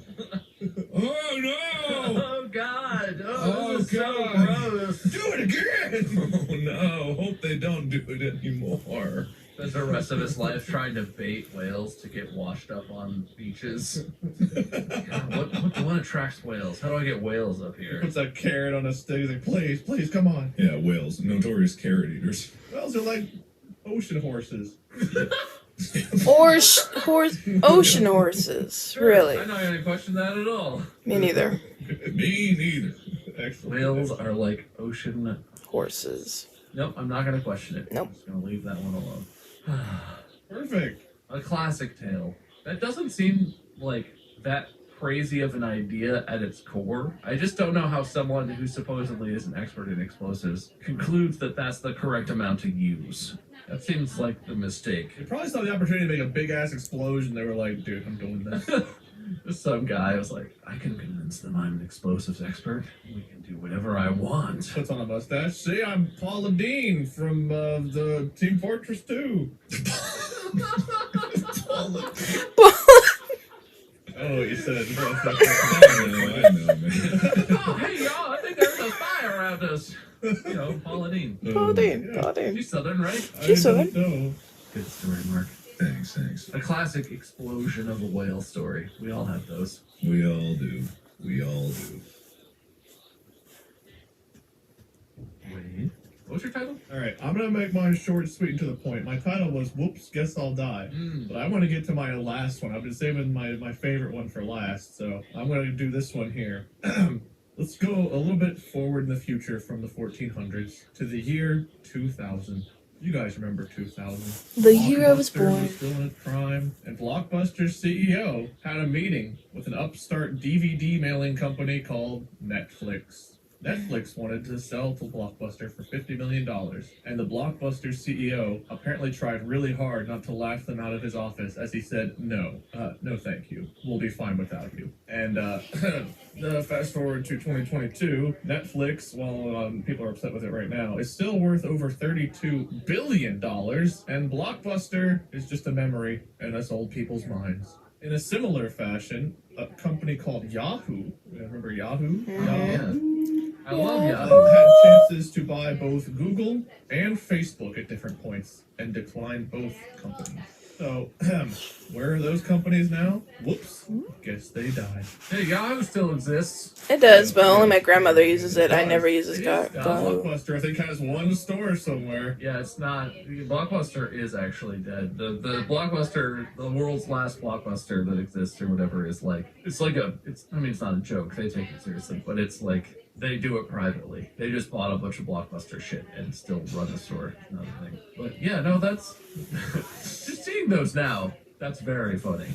Oh no! Oh God! Oh, This is God. so gross. Do it again! Oh no, hope they don't do it anymore. Spends the rest of his life trying to bait whales to get washed up on beaches. God, what attracts whales? How do I get whales up He here? puts a carrot on a stick. He's like, "Please, come on." Yeah, whales, notorious carrot eaters. Whales are like ocean horses. Ocean horses. Really. I'm not gonna question that at all. Me neither. Me neither. Excellent. Whales are like ocean. Horses. Nope, I'm not gonna question it. Nope. I'm just gonna leave that one alone. Perfect. A classic tale. That doesn't seem like that crazy of an idea at its core. I just don't know how someone who supposedly is an expert in explosives concludes that that's the correct amount to use. That seems like the mistake. They probably saw the opportunity to make a big ass explosion. They were like, "Dude, I'm doing this." Some guy was like, I can convince them I'm an explosives expert. We can do whatever I want. Puts on a mustache. See, I'm Paula Dean from the Team Fortress 2. Oh, you said. I know, man. Oh, hey, y'all, I think there's a spy around us. You know, Paula Dean. Pauline. She's Southern, right? She's Southern. No. Good story, Mark. Thanks. A classic explosion of a whale story. We all have those. We all do. Wait, what was your title? Alright, I'm gonna make mine short, sweet, and to the point. My title was Whoops, Guess I'll Die. But I want to get to my last one. I've been saving my favorite one for last, so I'm gonna do this one here. Let's go a little bit forward in the future from the 1400s to the year 2000. You guys remember 2000? The year I was Blockbuster born. was still in its prime, and Blockbuster's CEO had a meeting with an upstart DVD mailing company called Netflix. Netflix wanted to sell to Blockbuster for $50 million, and the Blockbuster CEO apparently tried really hard not to laugh them out of his office as he said, no thank you, we'll be fine without you. And fast forward to 2022, Netflix, while people are upset with it right now, is still worth over $32 billion, and Blockbuster is just a memory in us old people's minds. In a similar fashion, a company called Yahoo, remember Yahoo? Yeah. I love you. Had chances to buy both Google and Facebook at different points and declined both companies. So, where are those companies now? Whoops, guess they died. Hey, Yahoo still exists. It does, but only my grandmother uses it. I never use It Yahoo. is. Blockbuster, I think, has one store somewhere. Yeah, it's not. Blockbuster is actually dead. The Blockbuster, the world's last Blockbuster that exists or whatever, is like it's not a joke. They take it seriously, but it's like they do it privately. They just bought a bunch of Blockbuster shit and still run the store. Another thing. But yeah, no, that's just seeing those now. That's very funny.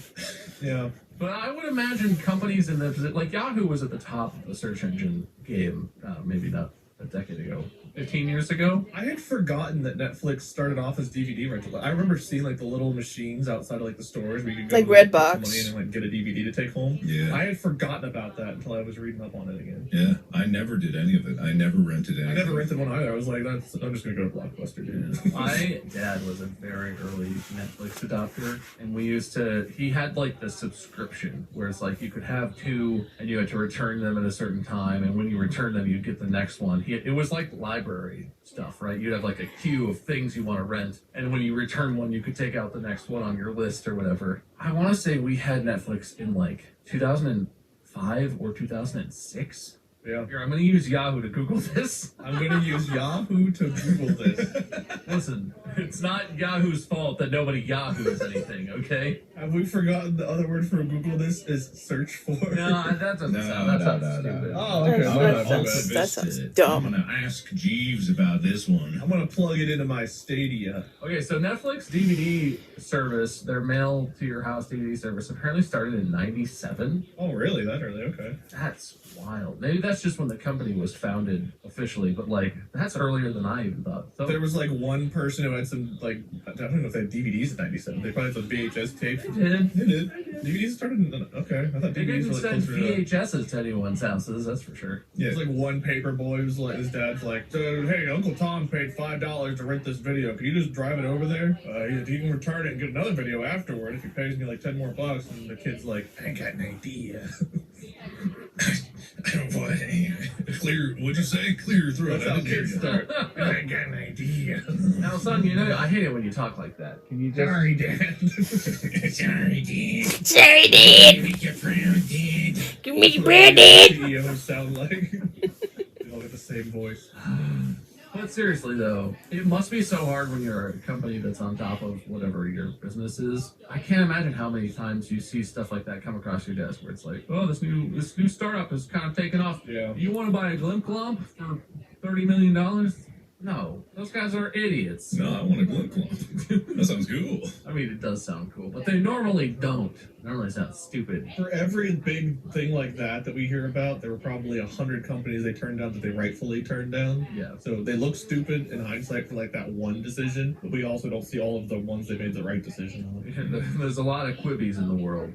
Yeah. But I would imagine companies in the like Yahoo was at the top of the search engine game, maybe not a decade ago, 15 years ago. I had forgotten that Netflix started off as DVD rental. I remember seeing like the little machines outside of like the stores where you could go Like put Redbox. some money in and like get a DVD to take home. Yeah. I had forgotten about that until I was reading up on it again. Yeah, I never did any of it. I never rented anything. I never rented one either. I was like, I'm just gonna go to Blockbuster, dude. My dad was a very early Netflix adopter, and he had like the subscription where it's like you could have two and you had to return them at a certain time, and when you return them, you'd get the next one. It was like library stuff, right? You'd have like a queue of things you want to rent, and when you return one, you could take out the next one on your list or whatever. I want to say we had Netflix in like 2005 or 2006. Yeah. Here, I'm going to use Yahoo to Google this. I'm gonna use Yahoo to Google this. Listen, it's not Yahoo's fault that nobody Yahoos anything, okay? Have we forgotten the other word for Google this is search for? No, that doesn't sound that sounds stupid. Oh, okay. That sounds I'm dumb. gonna ask Jeeves about this one. I'm gonna plug it into my Stadia. Okay, so Netflix DVD service, their mail to your house DVD service, apparently started in 97. Oh, really? That early? Okay. That's wild. Maybe that's just when the company was founded officially, but like, that's earlier than I even thought. So, There was like one person who had some like I don't know if they had DVDs in '97. They probably had some VHS tapes. they did. They did. DVDs started in okay. I thought They DVDs didn't were like send closer to. VHSs to anyone's houses, that's for sure. Yeah, it's like one paper boy who's like his dad's like, hey, Uncle Tom paid $5 to rent this video. Can you just drive it over there? He can return it and get another video afterward if he pays me like $10 more. And the kid's like, I got an idea. I don't want clear. What'd you say? Clear your throat. That's I how didn't hear kids you. start. I got an idea. Now, son, you know, I hate it when you talk like that. Can you just... Sorry, Dad. Sorry, Dad. Sorry, Dad. Make your friend, Dad. You make your bread, Dad. CEOs sound like. They all get the same voice. But seriously, though, it must be so hard when you're a company that's on top of whatever your business is. I can't imagine how many times you see stuff like that come across your desk where it's like, oh, this new startup is kind of taken off. Yeah. You want to buy a Glimp Glomp for $30 million? No, those guys are idiots. No, I want a glint clump. That sounds cool. I mean, it does sound cool, but they normally don't. Normally sounds stupid. For every big thing like that we hear about, there were probably 100 companies they turned down that they rightfully turned down. Yeah. So they look stupid in hindsight for like that one decision, but we also don't see all of the ones they made the right decision on. There's a lot of Quibbies in the world.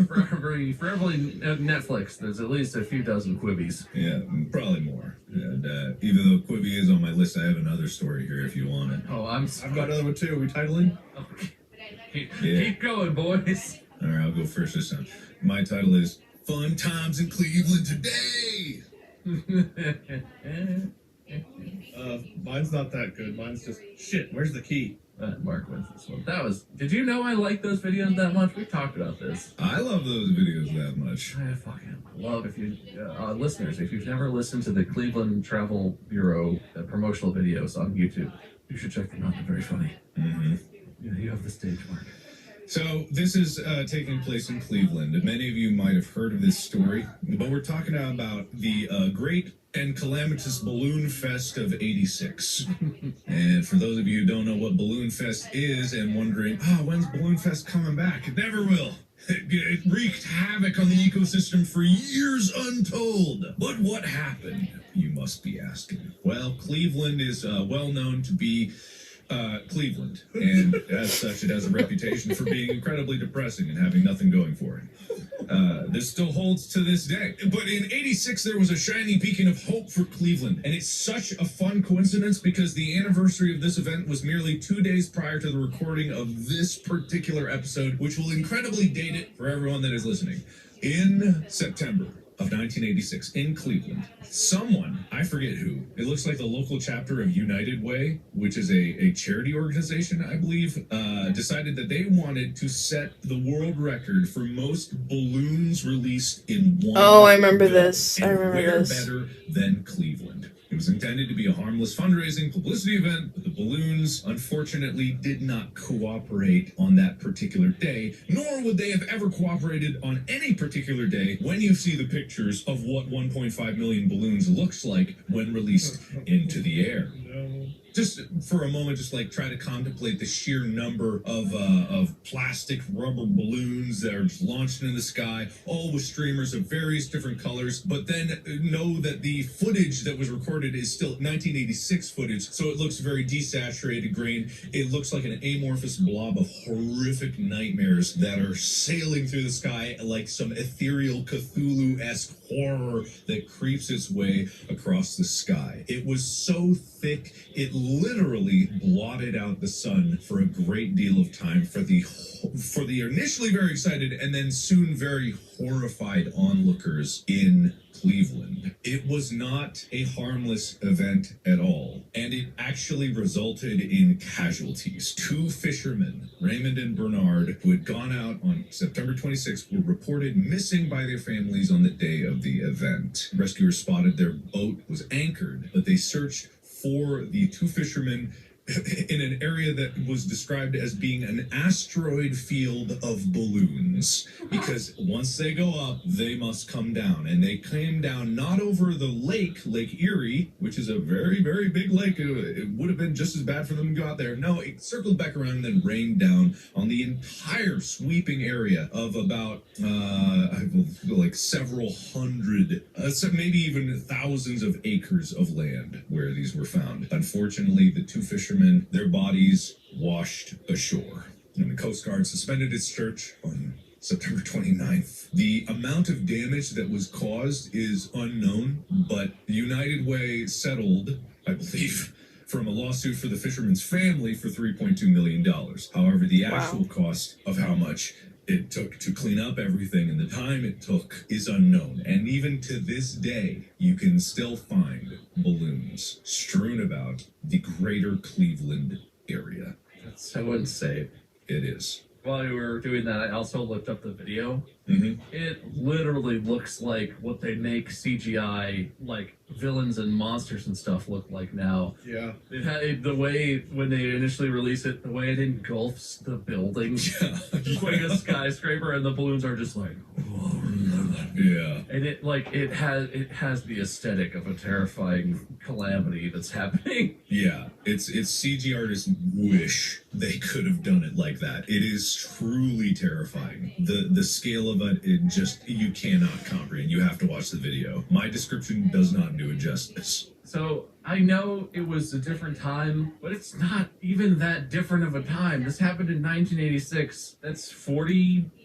for every Netflix, there's at least a few dozen Quibbies. Yeah, probably more. And even though Quibi is on my list, I have another story here if you want it. Oh, I've got another one too. Are we titling? Keep going, boys. All right, I'll go first this time. My title is Fun Times in Cleveland Today. Mine's not that good. Mine's just shit. Where's the key? Mark wins this one. Did you know I like those videos that much? We've talked about this. I love those videos that much. I fucking love listeners, if you've never listened to the Cleveland Travel Bureau promotional videos on YouTube, you should check them out. They're very funny. Mm-hmm. Yeah, you have the stage, Mark. So this is taking place in Cleveland. Many of you might have heard of this story, but we're talking about the great and calamitous Balloon Fest of '86. And for those of you who don't know what Balloon Fest is and wondering, when's Balloon Fest coming back? It never will. It wreaked havoc on the ecosystem for years untold. But what happened, you must be asking? Well, Cleveland is well known to be Cleveland, and as such, it has a reputation for being incredibly depressing and having nothing going for it. This still holds to this day. But in '86, there was a shining beacon of hope for Cleveland, and it's such a fun coincidence because the anniversary of this event was merely 2 days prior to the recording of this particular episode, which will incredibly date it for everyone that is listening. In September of 1986 in Cleveland, someone, I forget who, it looks like the local chapter of M.A.D.D.Y, which is a charity organization, I believe, decided that they wanted to set the world record for most balloons released in one. Oh, I remember go. this. I And remember where this. better than Cleveland? It was intended to be a harmless fundraising publicity event, but the balloons unfortunately did not cooperate on that particular day, nor would they have ever cooperated on any particular day when you see the pictures of what 1.5 million balloons looks like when released into the air. No. Just for a moment, just like try to contemplate the sheer number of plastic rubber balloons that are just launched into the sky, all with streamers of various different colors. But then know that the footage that was recorded is still 1986 footage, so it looks very desaturated grain. It looks like an amorphous blob of horrific nightmares that are sailing through the sky like some ethereal Cthulhu-esque horror that creeps its way across the sky. It was so thick, it literally blotted out the sun for a great deal of time for the initially very excited and then soon very horrified onlookers in Cleveland. It was not a harmless event at all, and it actually resulted in casualties. 2 fishermen, Raymond and Bernard, who had gone out on September 26th, were reported missing by their families on the day of the event. Rescuers spotted their boat was anchored, but they searched for the 2 fishermen in an area that was described as being an asteroid field of balloons, because once they go up, they must come down. And they came down not over the Lake Erie, which is a very, very big lake. It would have been just as bad for them to go out there. No, it circled back around and then rained down on the entire sweeping area of about, like several hundred, maybe even thousands of acres of land where these were found. Unfortunately, the 2 fishermen, their bodies washed ashore. And the Coast Guard suspended its search on September 29th. The amount of damage that was caused is unknown, but United Way settled, I believe, from a lawsuit for the fisherman's family for $3.2 million. However, the actual cost of how much it took to clean up everything and the time it took is unknown. And even to this day, you can still find balloons strewn about the greater Cleveland area. That's so insane. It is. While you were doing that, I also looked up the video. Mm-hmm. It literally looks like what they make CGI, like villains and monsters and stuff look like now. Yeah. It had the way, when they initially release it, the way it engulfs the building. Yeah. Just like a skyscraper, and the balloons are just like... Yeah. And it has the aesthetic of a terrifying calamity that's happening. Yeah, it's CG artists wish they could have done it like that. It is truly terrifying. The scale of it just you cannot comprehend. You have to watch the video. My description does not do it justice. So I know it was a different time, but it's not even that different of a time. This happened in 1986. That's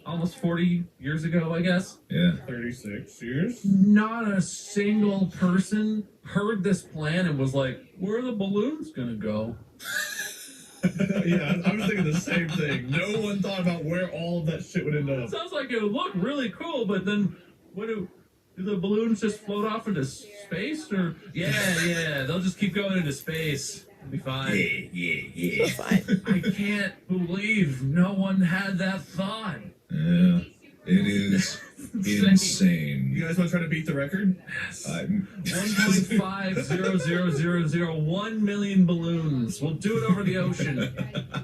almost 40 years ago, I guess. Yeah. 36 years? Not a single person heard this plan and was like, where are the balloons gonna go? Yeah, I was thinking the same thing. No one thought about where all of that shit would end up. Sounds like it would look really cool, but then what do the balloons just float off into space? Or yeah, they'll just keep going into space. It'll be fine. It's fine. I can't believe no one had that thought. Yeah, it is insane. You guys want to try to beat the record? 1.50001 million balloons. We'll do it over the ocean.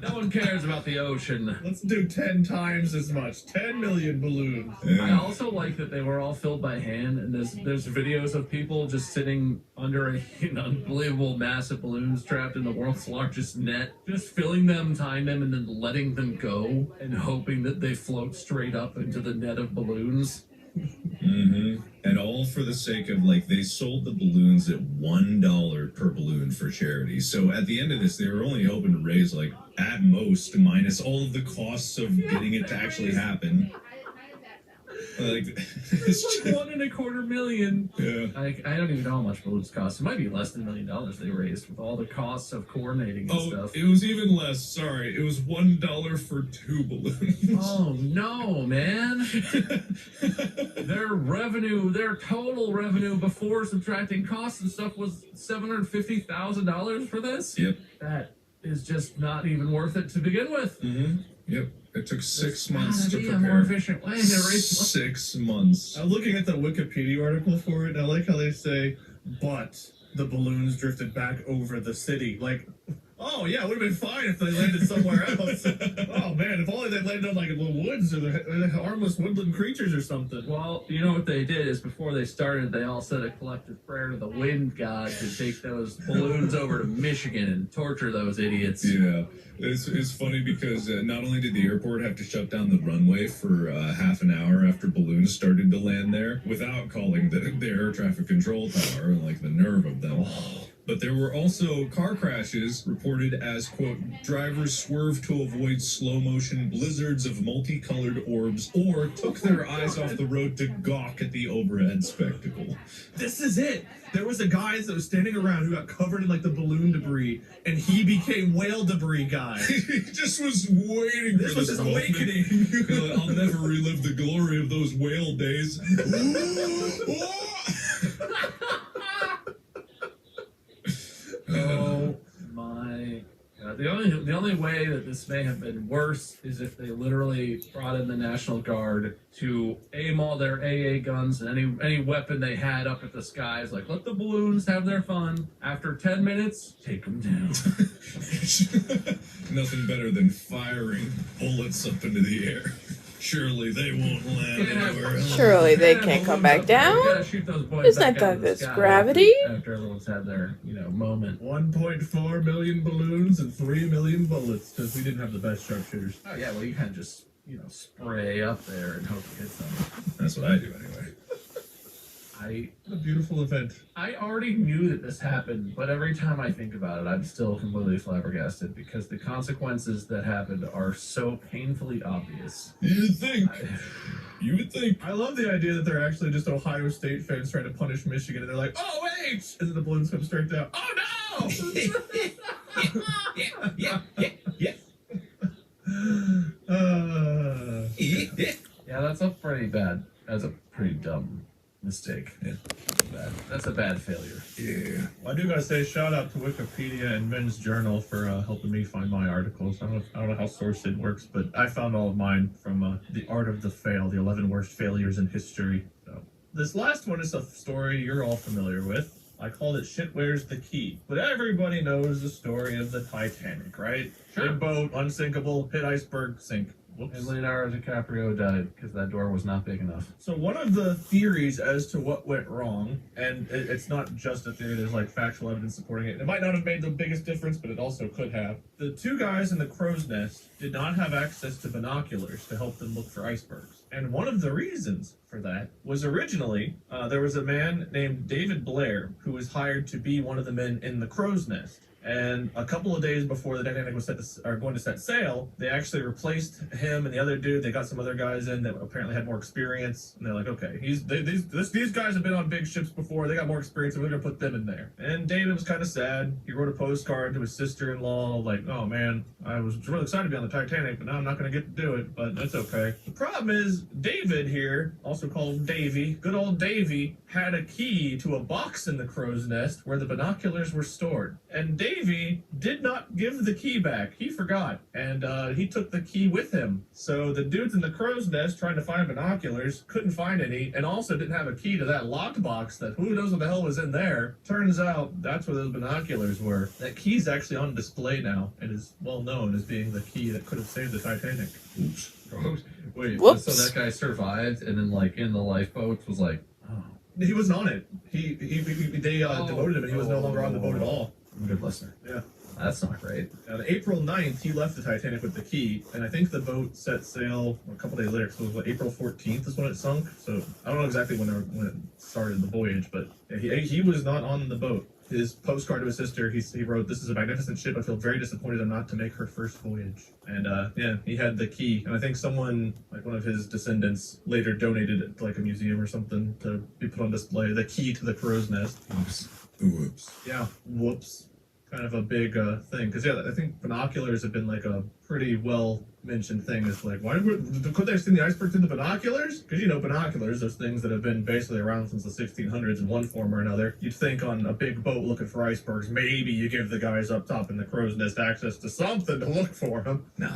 No one cares about the ocean. Let's do 10 times as much. 10 million balloons. I also like that they were all filled by hand, and there's videos of people just sitting under an unbelievable massive balloons trapped in the world's largest net, just filling them, tying them, and then letting them go, and hoping that they float straight up into the net of balloons. Mm-hmm. And all for the sake of, like, they sold the balloons at $1 per balloon for charity. So at the end of this, they were only hoping to raise, like, at most, minus all of the costs of getting it to actually happen. Like, It's like $1.25 million. Yeah. I don't even know how much balloons cost. It might be less than $1 million they raised with all the costs of coordinating and stuff. It was even less. Sorry, it was $1 for 2 balloons. Oh no, man! Their total revenue before subtracting costs and stuff was $750,000 for this. Yep. That is just not even worth it to begin with. Mm-hmm. Yep. It took 6 months to Be a prepare. more efficient way to raise 6 months. I'm looking at the Wikipedia article for it, and I like how they say, but the balloons drifted back over the city. Like, oh yeah, it would have been fine if they landed somewhere else. Oh man, if only they landed on like the woods or the harmless woodland creatures or something. Well, you know what they did is before they started, they all said a collective prayer to the wind god to take those balloons over to Michigan and torture those idiots. Yeah, it's funny because not only did the airport have to shut down the runway for half an hour after balloons started to land there without calling the air traffic control tower, like the nerve of them. But there were also car crashes reported as, quote, drivers swerved to avoid slow motion blizzards of multicolored orbs or took their eyes off the road to gawk at the overhead spectacle. This is it. There was a guy that was standing around who got covered in like the balloon debris, and he became whale debris guy. He just was waiting This for was this his moment. awakening. I'll never relive the glory of those whale days. Oh my god. The only way that this may have been worse is if they literally brought in the National Guard to aim all their AA guns and any weapon they had up at the skies, like, let the balloons have their fun. After 10 minutes, take them down. Nothing better than firing bullets up into the air. Surely they won't land anywhere else. Surely they can't come back down. We gotta shoot those boys Isn't back that out of the good sky gravity? After everyone's had their, moment. 1.4 million balloons and 3 million bullets because we didn't have the best sharpshooters. Oh yeah, well you kind of just, spray up there and hope it hits them. That's what I do anyway. What a beautiful event. I already knew that this happened, but every time I think about it, I'm still completely flabbergasted because the consequences that happened are so painfully obvious. You would think. I love the idea that they're actually just Ohio State fans trying to punish Michigan, and they're like, oh wait! And then the balloons come straight down. Oh no! Yeah, that's a pretty dumb mistake. Yeah. That's a bad failure. Yeah. Well, I do gotta say, shout out to Wikipedia and Men's Journal for helping me find my articles. I don't know how SourceIt works, but I found all of mine from The Art of the Fail, the 11 worst failures in history. So this last one is a story you're all familiar with. I called it Shit Where's the Key. But everybody knows the story of the Titanic, right? Sure. Big boat, unsinkable, hit iceberg, sink. Whoops. And Leonardo DiCaprio died because that door was not big enough. So one of the theories as to what went wrong, and it's not just a theory, there's like factual evidence supporting it. It might not have made the biggest difference, but it also could have. The two guys in the crow's nest did not have access to binoculars to help them look for icebergs. And one of the reasons for that was originally there was a man named David Blair who was hired to be one of the men in the crow's nest. And a couple of days before the Titanic was going to set sail, they actually replaced him and the other dude. They got some other guys in that apparently had more experience. And they're like, okay, these guys have been on big ships before. They got more experience, and we're going to put them in there. And David was kind of sad. He wrote a postcard to his sister-in-law, like, oh man, I was really excited to be on the Titanic, but now I'm not going to get to do it, but that's okay. The problem is, David here, also called Davy, good old Davy, had a key to a box in the crow's nest where the binoculars were stored. And Davy did not give the key back. He forgot. And he took the key with him. So the dudes in the crow's nest trying to find binoculars couldn't find any, and also didn't have a key to that locked box that who knows what the hell was in there. Turns out that's where those binoculars were. That key's actually on display now and is well known as being the key that could have saved the Titanic. Oops. Wait, Whoops. so that guy survived and then like in the lifeboat was like, oh. He wasn't on it. They demoted him and he was no longer on the boat at all. I'm a good listener. Yeah. That's not great. On April 9th, he left the Titanic with the key, and I think the boat set sail a couple days later, because it was April 14th is when it sunk, so I don't know exactly when it started the voyage, but yeah, he was not on the boat. His postcard to his sister, he wrote, "This is a magnificent ship. I feel very disappointed I'm not to make her first voyage." And yeah, he had the key, and I think someone, like one of his descendants, later donated it to like a museum or something to be put on display. The key to the crow's nest. Whoops. Whoops. Yeah, whoops. Kind of a big thing, because yeah, I think binoculars have been like a pretty well mentioned thing. It's like, why could they have seen the iceberg through the binoculars? Because you know, binoculars, those things that have been basically around since the 1600s in one form or another. You'd think on a big boat looking for icebergs, maybe you give the guys up top in the crow's nest access to something to look for them. No.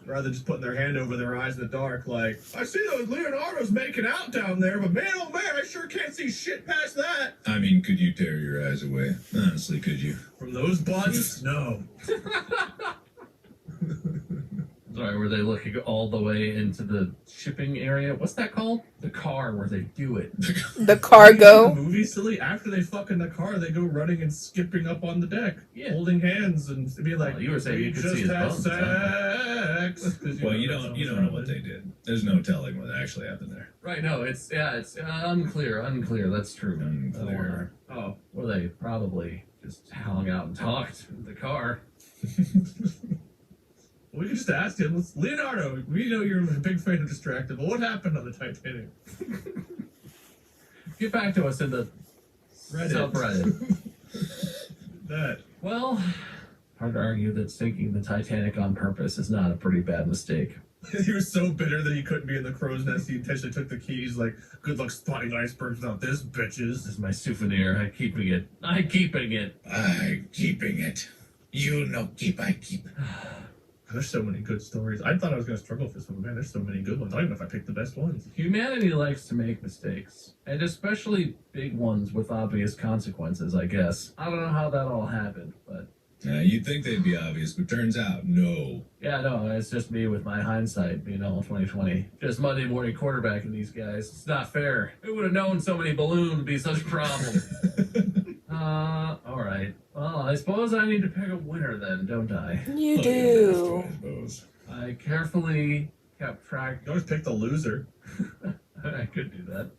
Rather than just putting their hand over their eyes in the dark, like, I see those Leonardos making out down there, but man, oh man, I sure can't see shit past that. I mean, could you tear your eyes away? Honestly, could you? From those butts? No. Sorry, were they looking all the way into the shipping area? What's that called? The car where they do it. The cargo. The movie, silly. After they fuck in the car, they go running and skipping up on the deck, Yeah. holding hands and be like, Well, you were saying "We you could just see his had bones, sex." 'Cause, Well, you that's don't know what they did. There's no telling what actually happened there. Right, no, it's unclear, that's true. Unclear. Oh. Well, they probably just hung out and talked in the car. We could just ask him, Leonardo, we know you're a big fan of Distractible. What happened on the Titanic? Get back to us in the subreddit. That. Well, hard to argue that sinking the Titanic on purpose is not a pretty bad mistake. He was so bitter that he couldn't be in the crow's nest. He intentionally took the keys, like, good luck spotting icebergs without this, bitches. This is my souvenir. I'm keeping it. I'm keeping it. I'm keeping it. You no keep, I keep. There's so many good stories. I thought I was going to struggle with this one, but man, there's so many good ones. I don't even know if I picked the best ones. Humanity likes to make mistakes, and especially big ones with obvious consequences, I guess. I don't know how that all happened, but... You'd think they'd be obvious, but turns out, no. Yeah, no, it's just me with my hindsight, 2020. Just Monday morning quarterbacking these guys. It's not fair. Who would have known so many balloons would be such a problem? Alright. Well, I suppose I need to pick a winner then, don't I? You Oh, do. yeah, I suppose. I carefully kept track... You always pick the loser. I could do that.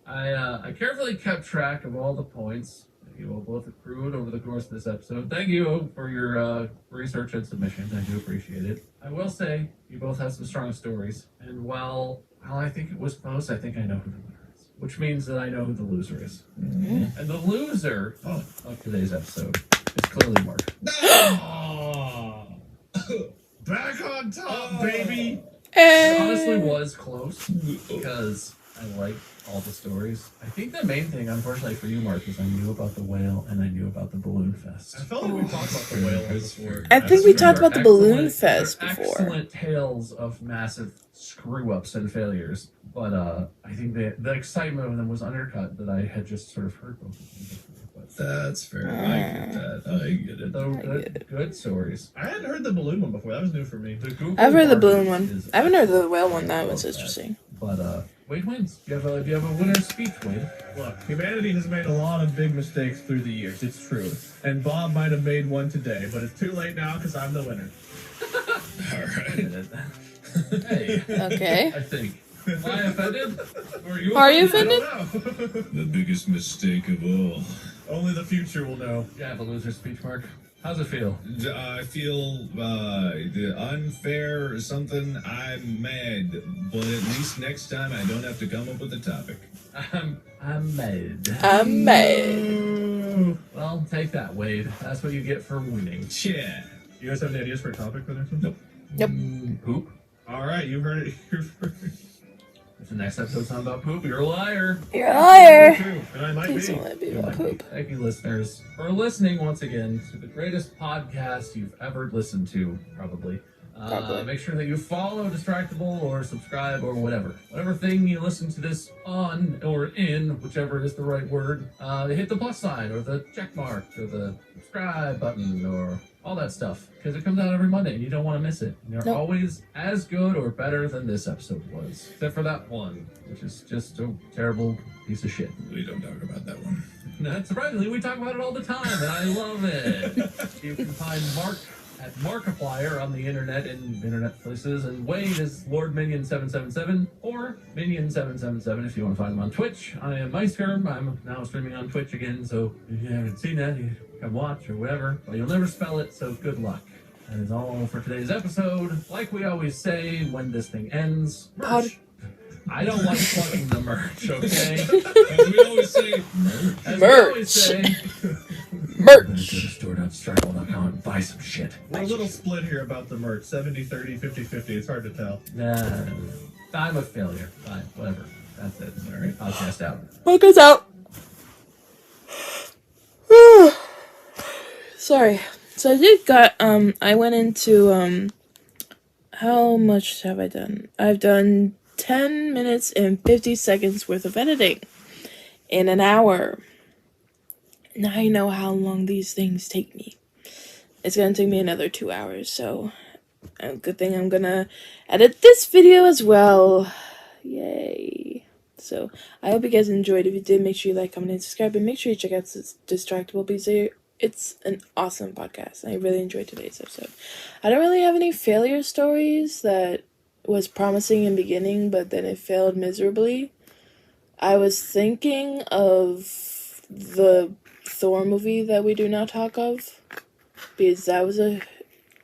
I carefully kept track of all the points that you all both accrued over the course of this episode. Thank you for your research and submissions. I do appreciate it. I will say, you both have some strong stories. And while I think it was close, I think I know who the winner is. Which means that I know who the loser is. Mm-hmm. And the loser of today's episode is clearly Mark. Back on top, baby! It honestly was close because I like all the stories. I think the main thing, unfortunately for you, Mark, is I knew about the whale and I knew about the balloon fest. I felt like we talked about the whale before. I think we talked about the balloon They're fest before. Excellent tales of massive screw-ups and failures. But I think the excitement of them was undercut that I had just sort of heard both of them before. But That's fair. I get that. I get it. Good stories. I hadn't heard the balloon one before. That was new for me. The Google I've heard the balloon Garbage one. is I haven't heard the excellent. whale one. I That was love interesting. But Wade wins. Do you have a winner's speech, Wade? Look, humanity has made a lot of big mistakes through the years. It's true. And Bob might have made one today, but it's too late now because I'm the winner. All right. Hey, Okay. I think. Am I offended? Or Are you I offended? don't know. The biggest mistake of all. Only the future will know. Yeah, the loser speech, Mark. How's it feel? I feel the unfair or something. I'm mad, but at least next time I don't have to come up with a topic. I'm mad. I'm mad. Well, take that, Wade. That's what you get for winning. Yeah. You guys have any ideas for a topic for the next one? Nope. Yep. Poop. All right, you heard it. You've heard it. If the next episode's not about poop, you're a liar. You're a liar. True, and I might Please be. don't let it be You about might be. poop. Thank you, listeners, for listening once again to the greatest podcast you've ever listened to, probably. Probably. Make sure that you follow Distractable or subscribe or whatever thing you listen to this on or in, whichever is the right word. Hit the plus sign or the check mark or the subscribe button or all that stuff, because it comes out every Monday and you don't want to miss it. And they're Nope. always as good or better than this episode was, except for that one, which is just a terrible piece of shit. We don't talk about that one. Not surprisingly, we talk about it all the time, and I love it. You can find Mark at Markiplier on the internet in internet places, and Wade is Lord Minion 777 or Minion 777 if you want to find him on Twitch. I am Meisker. I'm now streaming on Twitch again, so if you haven't seen that, you can watch or whatever. But you'll never spell it, so good luck. That is all for today's episode. Like we always say when this thing ends, merch. I don't like plugging the merch, okay? As we always say, As Merch. we always say, Merch. go to store.distractable.com and buy some shit. We're a little split here about the merch. 70-30, 50-50. It's hard to tell. Nah, I'm a failure. Fine, whatever. That's it. All right, podcast out. Book us out. Sorry. So I went into, how much have I done? I've done 10 minutes and 50 seconds worth of editing in an hour. Now I know how long these things take me. It's gonna take me another 2 hours, so a good thing I'm gonna edit this video as well. Yay. So I hope you guys enjoyed. If you did, make sure you like, comment, and subscribe, and make sure you check out Distractable because it's an awesome podcast. I really enjoyed today's episode. I don't really have any failure stories that was promising in beginning, but then it failed miserably. I was thinking of the Thor movie that we do not talk of, because that was a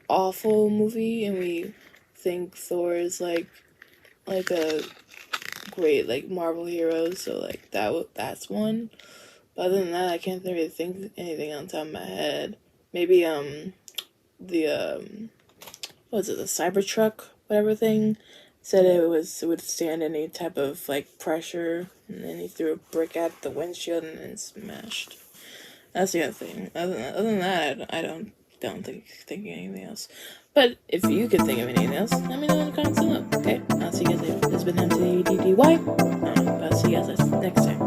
awful movie, and we think Thor is like a great like Marvel hero, so like that's one. But other than that, I can't really think of anything on top of my head. Maybe the Cybertruck, whatever thing, said it would stand any type of like pressure, and then he threw a brick at the windshield and then smashed. That's the other thing. Other than that, I don't think anything else. But if you could think of anything else, let me know in the comments below. Okay, I'll see you guys later. This has been M.A.D.D.Y. I'll see you guys next time.